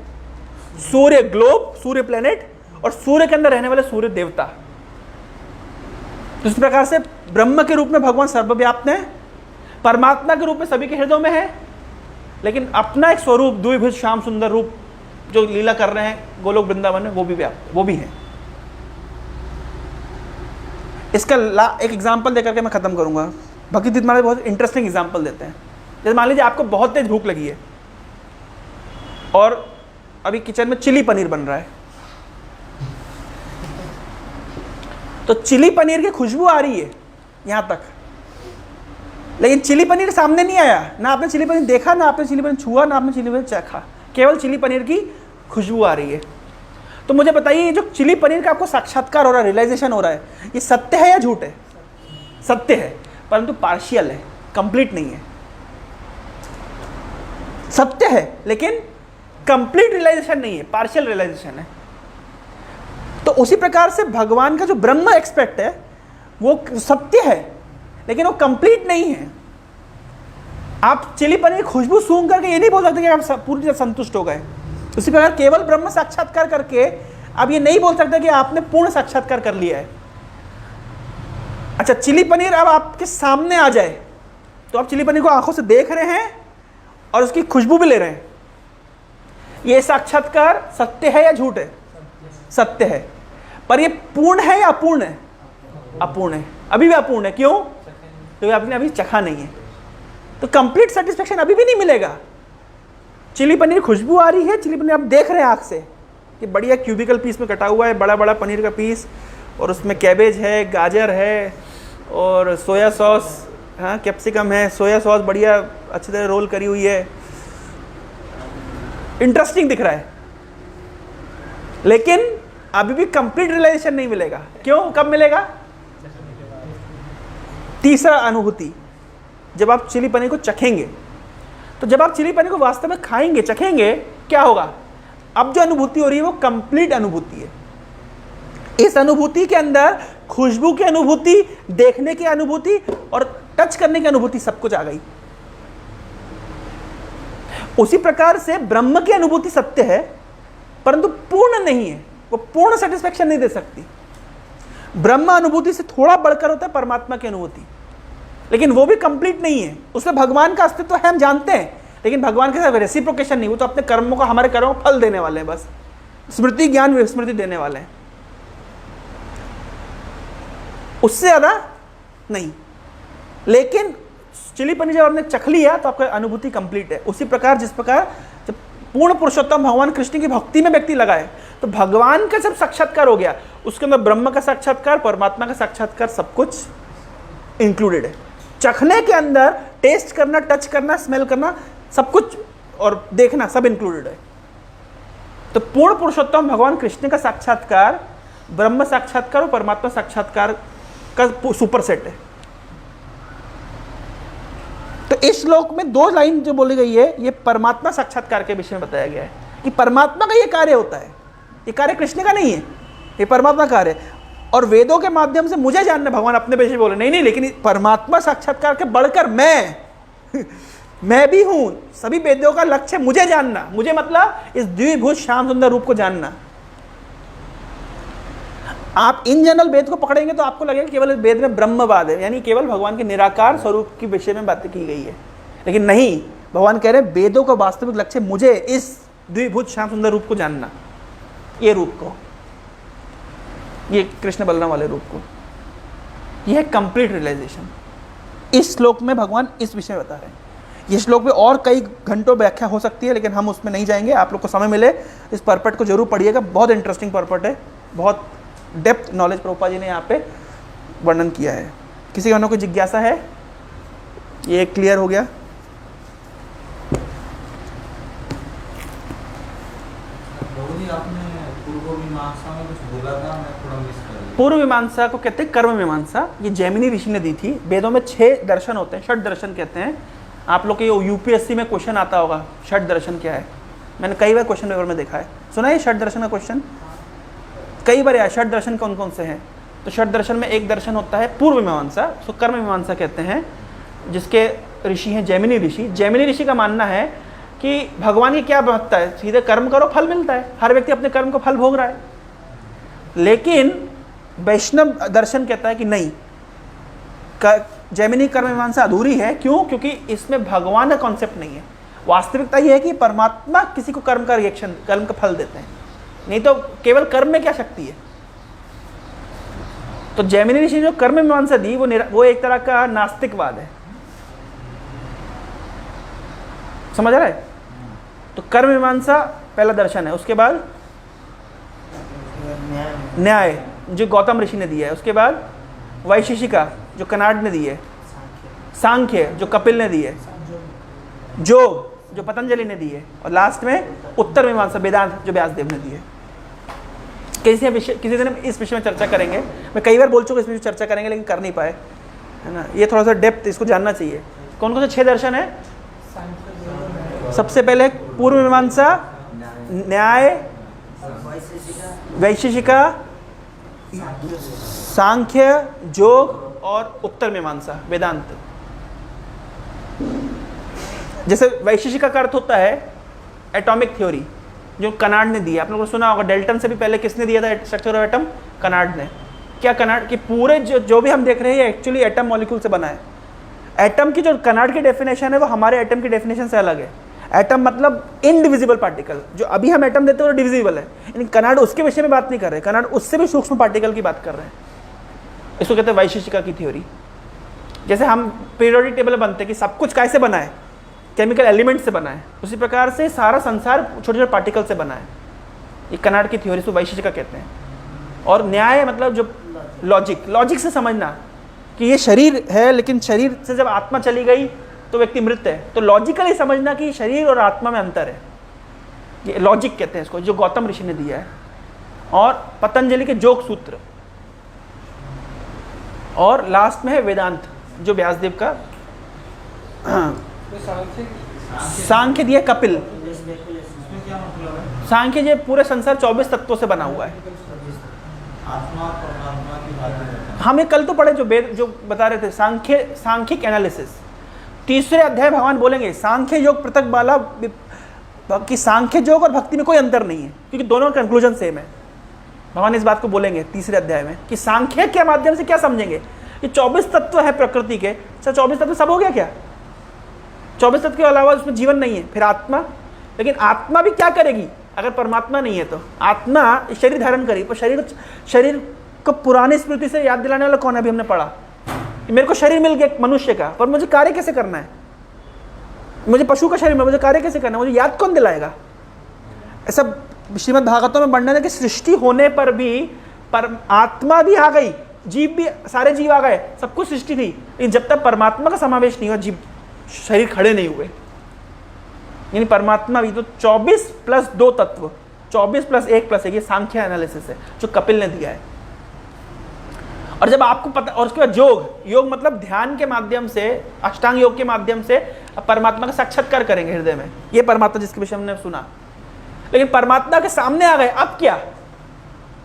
सूर्य ग्लोब, सूर्य प्लेनेट, और सूर्य के अंदर रहने वाले सूर्य देवता। तो इस प्रकार से ब्रह्म के रूप में भगवान सर्वव्याप्त है, परमात्मा के रूप में सभी के हृदयों में है, लेकिन अपना एक स्वरूप द्विभुज श्याम सुंदर रूप जो लीला कर रहे हैं गोलोक वृंदावन में, वो भी व्याप्त, वो भी है। इसका एक एग्जाम्पल देकर के मैं खत्म करूंगा। भक्ति तीर्थ महाराज बहुत इंटरेस्टिंग एग्जाम्पल देते हैं। जैसे मान लीजिए आपको बहुत तेज भूख लगी है और अभी किचन में चिली पनीर बन रहा है, तो चिली पनीर की खुशबू आ रही है यहां तक, लेकिन चिली पनीर सामने नहीं आया, ना आपने चिली पनीर देखा, ना आपने चिली पनीर छुआ, ना आपने चिली पनीर चखा, केवल चिली पनीर की खुशबू आ रही है। तो मुझे बताइए, ये जो चिली पनीर का आपको साक्षात्कार हो रहा है, रियलाइजेशन हो रहा है, ये सत्य है या झूठ है? सत्य है, परंतु पार्शियल है, कंप्लीट नहीं है। सत्य है लेकिन कंप्लीट रियलाइजेशन नहीं है, पार्शियल रियलाइजेशन है। तो उसी प्रकार से भगवान का जो ब्रह्म एक्सपेक्ट है वो सत्य है, लेकिन वो कंप्लीट नहीं है। आप चिली पनीर खुशबू सूंघ करके ये नहीं बोल सकते कि आप पूरी तरह संतुष्ट हो गए। उसी प्रकार केवल ब्रह्म साक्षात्कार करके आप ये नहीं बोल सकते कि आपने पूर्ण साक्षात्कार कर लिया है। अच्छा, चिली पनीर अब आपके सामने आ जाए तो आप चिली पनीर को आंखों से देख रहे हैं और उसकी खुशबू भी ले रहे हैं। ये साक्षात्कार सत्य है या झूठ है? सत्य है, पर ये पूर्ण है या अपूर्ण है? अपूर्ण है, अभी भी अपूर्ण है। क्यों? क्योंकि आपने अभी चखा नहीं है, तो कंप्लीट सेटिस्फेक्शन अभी भी नहीं मिलेगा। चिली पनीर खुशबू आ रही है, चिली पनीर आप देख रहे हैं आँख से कि बढ़िया क्यूबिकल पीस में कटा हुआ है, बड़ा बड़ा पनीर का पीस, और उसमें कैबेज है, गाजर है, और सोया सॉस, हाँ कैप्सिकम है, सोया सॉस बढ़िया अच्छी तरह रोल करी हुई है, इंटरेस्टिंग दिख रहा है, लेकिन अभी भी कंप्लीट रियलाइजेशन नहीं मिलेगा। क्यों? कब मिलेगा? तीसरा अनुभूति, जब आप चिली पनीर को चखेंगे। तो जब आप चिली पनीर को वास्तव में खाएंगे, चखेंगे, क्या होगा? अब जो अनुभूति हो रही है वो कंप्लीट अनुभूति है। इस अनुभूति के अंदर खुशबू की अनुभूति, देखने की अनुभूति और टच करने की अनुभूति सब कुछ आ गई। उसी प्रकार से ब्रह्म की अनुभूति सत्य है, परंतु पूर्ण नहीं है, वो पूर्ण सेटिस्फेक्शन नहीं दे सकती। ब्रह्म अनुभूति से थोड़ा बढ़कर होता है परमात्मा की अनुभूति, लेकिन वो भी कंप्लीट नहीं है। उसमें भगवान का अस्तित्व है, हम जानते हैं, लेकिन भगवान के साथ रेसिप्रोकेशन नहीं। वो तो अपने कर्मों को, हमारे कर्मों को फल देने वाले हैं, बस स्मृति ज्ञान विस्मृति देने वाले हैं, उससे ज्यादा नहीं। लेकिन चिली पनीर जब आपने चख लिया तो आपका अनुभूति कंप्लीट है। उसी प्रकार जिस प्रकार जब पूर्ण पुरुषोत्तम भगवान कृष्ण की भक्ति में व्यक्ति लगाए तो भगवान का जब साक्षात्कार हो गया, उसके अंदर ब्रह्म का साक्षात्कार, परमात्मा का साक्षात्कार सब कुछ इंक्लूडेड है। चखने के अंदर टेस्ट करना, टच करना, स्मेल करना, सब कुछ, और देखना, सब इंक्लूडेड है। तो पूर्ण पुरुषोत्तम भगवान कृष्ण का साक्षात्कार ब्रह्म साक्षात्कार और परमात्मा साक्षात्कार का सुपर सेट है। तो इस श्लोक में दो लाइन जो बोली गई है, ये परमात्मा साक्षात्कार के विषय में बताया गया है कि परमात्मा का ये कार्य होता है, ये कार्य कृष्ण का नहीं है, ये परमात्मा का कार्य है। और वेदों के माध्यम से मुझे जानना, भगवान अपने विषय बोले नहीं, लेकिन परमात्मा साक्षात्कार के बढ़कर मैं भी हूं। सभी वेदों का लक्ष्य मुझे जानना, मुझे मतलब इस द्विभुज श्याम सुंदर रूप को जानना। आप इन जनरल वेद को पकड़ेंगे तो आपको लगेगा केवल वेद में ब्रह्मवाद है, यानी केवल भगवान के निराकार स्वरूप के विषय में बातें की गई है, लेकिन नहीं, भगवान कह रहे हैं वेदों का वास्तविक लक्ष्य मुझे इस द्विभुज श्याम सुंदर रूप को जानना, ये रूप को, ये कृष्ण बलराम वाले रूप को। यह है कंप्लीट रियलाइजेशन। इस श्लोक में भगवान इस विषय में बता रहे हैं। ये श्लोक में और कई घंटों व्याख्या हो सकती है, लेकिन हम उसमें नहीं जाएंगे। आप लोग को समय मिले इस परपट को जरूर पढ़िएगा, बहुत इंटरेस्टिंग परपट है, बहुत डेप्थ नॉलेज प्रभुपाद जी ने यहाँ पे वर्णन किया है। किसी का कोई जिज्ञासा है? ये क्लियर हो गया। प्रभु जी आपने पूर्व मीमांसा में कुछ बोला था, मैं थोड़ा मिस कर गया। पूर्व मीमांसा को कहते हैं कर्म मीमांसा। ये जैमिनी ऋषि ने दी थी। वेदों में 6 दर्शन होते हैं, षट दर्शन कहते हैं। आप लोग के यूपीएससी में क्वेश्चन आता होगा, षट दर्शन क्या है। मैंने कई बार क्वेश्चन पेपर में देखा है। सुना है षट दर्शन का क्वेश्चन कई बार आया, षट दर्शन कौन कौन से हैं। तो षट दर्शन में एक दर्शन होता है पूर्व मीमांसा, उसको कर्म मीमांसा कहते हैं, जिसके ऋषि हैं जैमिनी ऋषि। जैमिनी ऋषि का मानना है कि भगवान की क्या महत्ता है, सीधे कर्म करो फल मिलता है, हर व्यक्ति अपने कर्म को फल भोग रहा है। लेकिन वैष्णव दर्शन कहता है कि नहीं, जैमिनी कर्म मीमांसा अधूरी है। क्यों? क्योंकि इसमें भगवान का कॉन्सेप्ट नहीं है। वास्तविकता यह है कि परमात्मा किसी को कर्म का रिएक्शन, कर्म का फल देते हैं, नहीं तो केवल कर्म में क्या शक्ति है। तो जैमिनी ऋषि जो कर्म मीमांसा दी वो एक तरह का नास्तिकवाद है। समझ रहा है? तो कर्म मीमांसा पहला दर्शन है। उसके बाद न्याय जो गौतम ऋषि ने दिया है। उसके बाद वैशेषिका जो कनाड ने दी है। सांख्य जो कपिल ने दी है। योग जो पतंजलि ने दी है। और लास्ट में उत्तर मीमांसा वेदांत जो व्यासदेव ने दी है। किसी दिन इस विषय में चर्चा करेंगे। मैं कई बार बोल चुका इस विषय में चर्चा करेंगे, लेकिन कर नहीं पाए, है ना। ये थोड़ा सा डेप्थ इसको जानना चाहिए। कौन कौन से 6 दर्शन है? सबसे पहले पूर्व मीमांसा, न्याय, वैशेषिका, सांख्य, योग और उत्तर मीमांसा वेदांत। जैसे वैशेषिका का अर्थ होता है एटॉमिक थ्योरी, जो कनाड ने दिया। आप लोगों ने सुना होगा, डेल्टन से भी पहले किसने दिया था स्ट्रक्चर ऑफ एटम? कनाड ने। क्या कनाड कि पूरे जो भी हम देख रहे हैं एक्चुअली एटम मॉलिक्यूल से बना है। एटम की जो कनाड की डेफिनेशन है वो हमारे एटम की डेफिनेशन से अलग है। एटम मतलब इनडिविजिबल पार्टिकल। जो अभी हम एटम देते हैं वो डिविजिबल है, लेकिन कनाड उसके विषय में बात नहीं कर रहे। कनाड उससे भी सूक्ष्म पार्टिकल की बात कर रहे हैं। इसको कहते हैं वैशेषिका की थ्योरी। जैसे हम पीरियोडिक टेबल बनते हैं कि सब कुछ कैसे बना है, केमिकल एलिमेंट से बना है, उसी प्रकार से सारा संसार छोटे छोटे पार्टिकल से बना है। ये कनाड की थ्योरी को वैशेषिका कहते हैं। और न्याय मतलब जो लॉजिक से समझना कि ये शरीर है, लेकिन शरीर से जब आत्मा चली गई तो व्यक्ति मृत है। तो लॉजिकली समझना कि शरीर और आत्मा में अंतर है, ये लॉजिक कहते हैं इसको, जो गौतम ऋषि ने दिया है। और पतंजलि के योग सूत्र। और लास्ट में है वेदांत जो व्यासदेव का। सांख्य दिया कपिल। इसमें क्या मतलब है? सांख्य ये पूरे संसार 24 तत्वों से बना हुआ है। आत्मा परमात्मा की बात है। हम ये कल तो पढ़े जो वेद जो बता रहे थे, सांख्यिक एनालिसिस। 3रे अध्याय भगवान बोलेंगे सांख्य योग पृथक बाला कि सांख्य योग और भक्ति में कोई अंतर नहीं है, क्योंकि दोनों का कंक्लूजन सेम है। भगवान इस बात को बोलेंगे 3रे अध्याय में कि सांख्य के माध्यम से क्या समझेंगे, ये 24 तत्व है प्रकृति के। 24 तत्व सब हो गया क्या? 24 तत्व के अलावा उसमें जीवन नहीं है। फिर आत्मा, लेकिन आत्मा भी क्या करेगी अगर परमात्मा नहीं है? तो आत्मा शरीर धारण करेगी, पर शरीर को पुरानी स्मृति से याद दिलाने वाला कौन है? अभी हमने पढ़ा मेरे को शरीर मिल गया मनुष्य का, पर मुझे कार्य कैसे करना है? मुझे पशु का शरीर में, मुझे कार्य कैसे करना है? मुझे याद कौन दिलाएगा? ऐसा श्रीमद् भागवतों में वर्णन है कि सृष्टि होने पर भी आत्मा भी आ गई, जीव भी, सारे जीव आ गए, सब कुछ सृष्टि थी, लेकिन जब तक परमात्मा का समावेश नहीं हुआ जीव शरीर खड़े नहीं हुए। यानी परमात्मा भी तो 24 + 2 तत्व, 24 + 1 + 1, ये सांख्य एनालिसिस है जो कपिल ने दिया है। और जब आपको पता, और उसके बाद योग मतलब ध्यान के माध्यम से, अष्टांग योग के माध्यम से परमात्मा का साक्षात्कार करेंगे हृदय में। ये परमात्मा जिसके विषय में हमने सुना। लेकिन परमात्मा के सामने आ गए, अब क्या?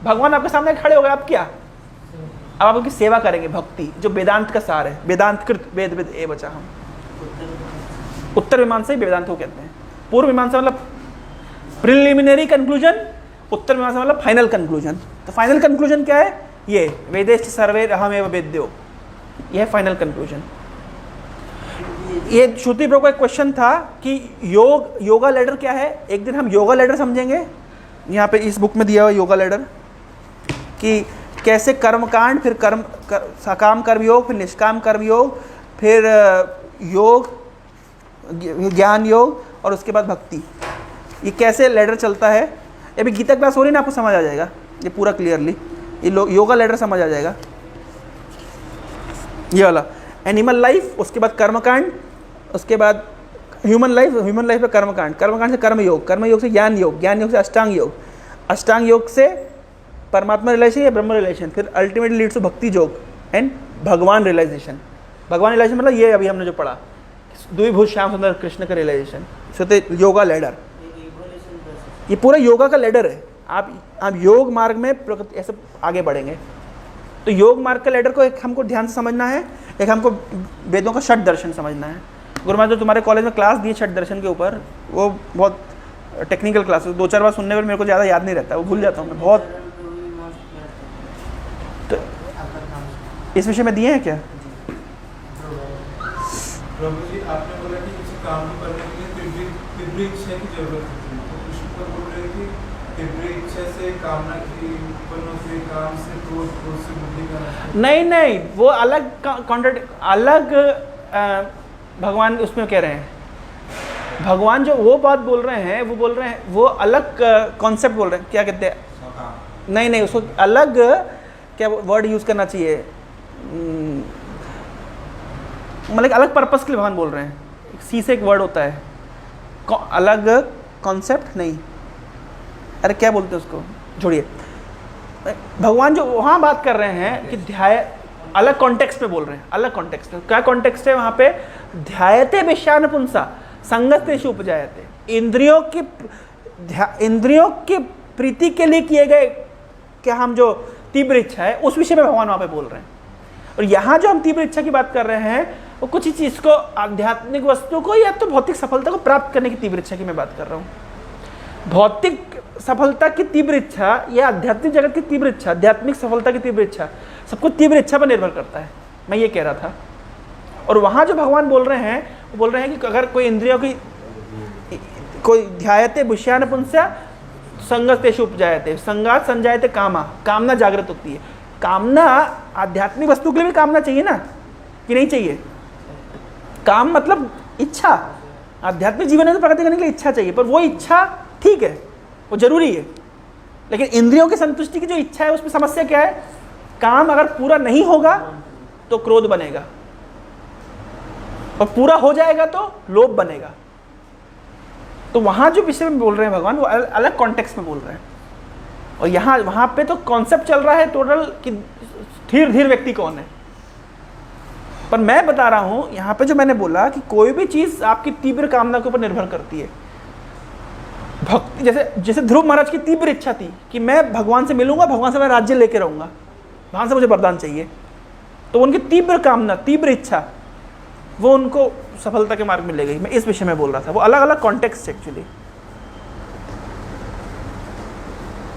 भगवान आपके सामने खड़े हो गए, अब क्या? अब आप उनकी सेवा करेंगे, भक्ति, जो वेदांत का सार है। वेदांत कृत वेद वेद ए बचा हम। उत्तर मीमांसा ही वेदांत को कहते हैं। पूर्व मीमांसा मतलब प्रिलिमिनरी कंक्लूजन, उत्तर मीमांसा मतलब फाइनल कंक्लूजन। तो फाइनल कंक्लूजन क्या है? ये वेदेश्च सर्वे अहमेव वेद्यो, यह है फाइनल कंक्लूजन। ये श्रुति प्रो का एक क्वेश्चन था कि योगा लैडर क्या है। एक दिन हम योगा लैडर समझेंगे। यहाँ पे इस बुक में दिया हुआ योगा लैडर कि कैसे कर्मकांड, फिर सकाम कर्मयोग, फिर निष्काम कर्मयोग, फिर योग, ज्ञान योग, और उसके बाद भक्ति। ये कैसे लैडर चलता है। अभी गीता क्लास हो रही ना, आपको समझ आ जाएगा ये पूरा क्लियरली। ये योगा लैडर समझ आ जाएगा ये वाला। एनिमल लाइफ, उसके बाद कर्मकांड, उसके बाद ह्यूमन लाइफ पे कर्मकांड, कर्मकांड से कर्म योग से ज्ञान योग से अष्टांग योग से परमात्मा रिलेशन या ब्रह्म रिलेशन, फिर अल्टीमेटली लीड्स टू भक्ति योग एंड भगवान रियलाइजेशन। भगवान रियलाइजेशन मतलब ये अभी हमने जो पढ़ा, द्विभुज श्याम सुंदर कृष्ण का रियलाइजेशन, सोते योगा लेडर, ये पूरा योगा का लेडर है। आप योग मार्ग में ऐसे आगे बढ़ेंगे तो योग मार्ग का लेडर को एक हमको ध्यान से समझना है, एक हमको वेदों का षट दर्शन समझना है। गुरु महाराज जो तुम्हारे कॉलेज में क्लास दिए षट दर्शन के ऊपर, वो बहुत टेक्निकल क्लास है, 2-4 बार सुनने पर मेरे को ज़्यादा याद नहीं रहता, वो भूल जाता हूँ मैं बहुत। तो इस विषय में दिए हैं क्या? प्रभु जी आपने बोला कि किसी काम को करने के लिए तीव्र इच्छा की जरूरत होती है, तो कृष्ण पर बोल रहे हैं कि तीव्र इच्छा से कामना की उत्पन्न होती है, काम से क्रोध, क्रोध से बुद्धि का नाश। नहीं, वो अलग कॉन्ट्रैक्ट, अलग भगवान उसमें कह रहे हैं। भगवान जो वो बात बोल रहे हैं, वो बोल रहे हैं, वो अलग कॉन्सेप्ट बोल रहे हैं। क्या कहते हैं? नहीं, उसको अलग क्या वर्ड यूज़ करना चाहिए, मतलब अलग पर्पस के लिए भगवान बोल रहे हैं। सी से एक वर्ड होता है, अलग कॉन्सेप्ट नहीं, अरे क्या बोलते हैं उसको, छोड़िए। भगवान जो वहाँ बात कर रहे हैं कि ध्याय, अलग कॉन्टेक्स्ट पे बोल रहे हैं, अलग कॉन्टेक्स्ट है। क्या कॉन्टेक्स्ट है वहाँ पे? ध्यायते विषयान पुंसा संगतेषु उपजायते, इंद्रियों की प्रीति के लिए किए गए क्या हम जो तीव्र इच्छा है, उस विषय में भगवान वहाँ पे बोल रहे हैं। और यहाँ जो हम तीव्र इच्छा की बात कर रहे हैं, वो कुछ ही चीज़ को, आध्यात्मिक वस्तु को या तो भौतिक सफलता को प्राप्त करने की तीव्र इच्छा की मैं बात कर रहा हूँ। भौतिक सफलता की तीव्र इच्छा या आध्यात्मिक जगत की तीव्र इच्छा, आध्यात्मिक सफलता की तीव्र इच्छा, सब कुछ तीव्र इच्छा पर निर्भर करता है, मैं ये कह रहा था। और वहाँ जो भगवान बोल रहे हैं, वो बोल रहे हैं कि अगर कोई इंद्रियों की, कोई ध्यायते विषयान पुंसा संगतेषु उपजायते, संगात संजायते कामा, कामना जागृत होती है। कामना आध्यात्मिक वस्तु के लिए भी कामना चाहिए ना, कि नहीं चाहिए? काम मतलब इच्छा, आध्यात्मिक जीवन में प्रगति करने के लिए इच्छा चाहिए, पर वो इच्छा ठीक है, वो जरूरी है। लेकिन इंद्रियों की संतुष्टि की जो इच्छा है, उसमें समस्या क्या है? काम अगर पूरा नहीं होगा तो क्रोध बनेगा, और पूरा हो जाएगा तो लोभ बनेगा। तो वहाँ जो विषय में बोल रहे हैं भगवान, वो अलग कॉन्टेक्स्ट में बोल रहे हैं। और यहाँ वहाँ पे तो कॉन्सेप्ट चल रहा है टोटल कि धीर व्यक्ति कौन है। पर मैं बता रहा हूँ यहाँ पे जो मैंने बोला कि कोई भी चीज़ आपकी तीव्र कामना के ऊपर निर्भर करती है। भक्ति, जैसे ध्रुव महाराज की तीव्र इच्छा थी कि मैं भगवान से मिलूंगा, भगवान से मैं राज्य लेके रहूंगा, भगवान से मुझे वरदान चाहिए, तो उनकी तीव्र कामना, तीव्र इच्छा, वो उनको सफलता के मार्ग में ले गई। मैं इस विषय में बोल रहा था, वो अलग अलग कॉन्टेक्स्ट एक्चुअली।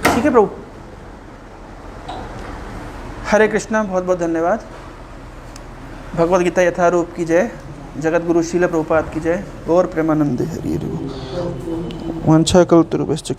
ठीक है प्रभु, हरे कृष्णा, बहुत बहुत धन्यवाद। भगवद गीता यथारूप की जय, जगत गुरु शील प्रभुपाद की जय, और प्रेमानंद हरि हरि। वांछा कल्पतरुभ्यश्च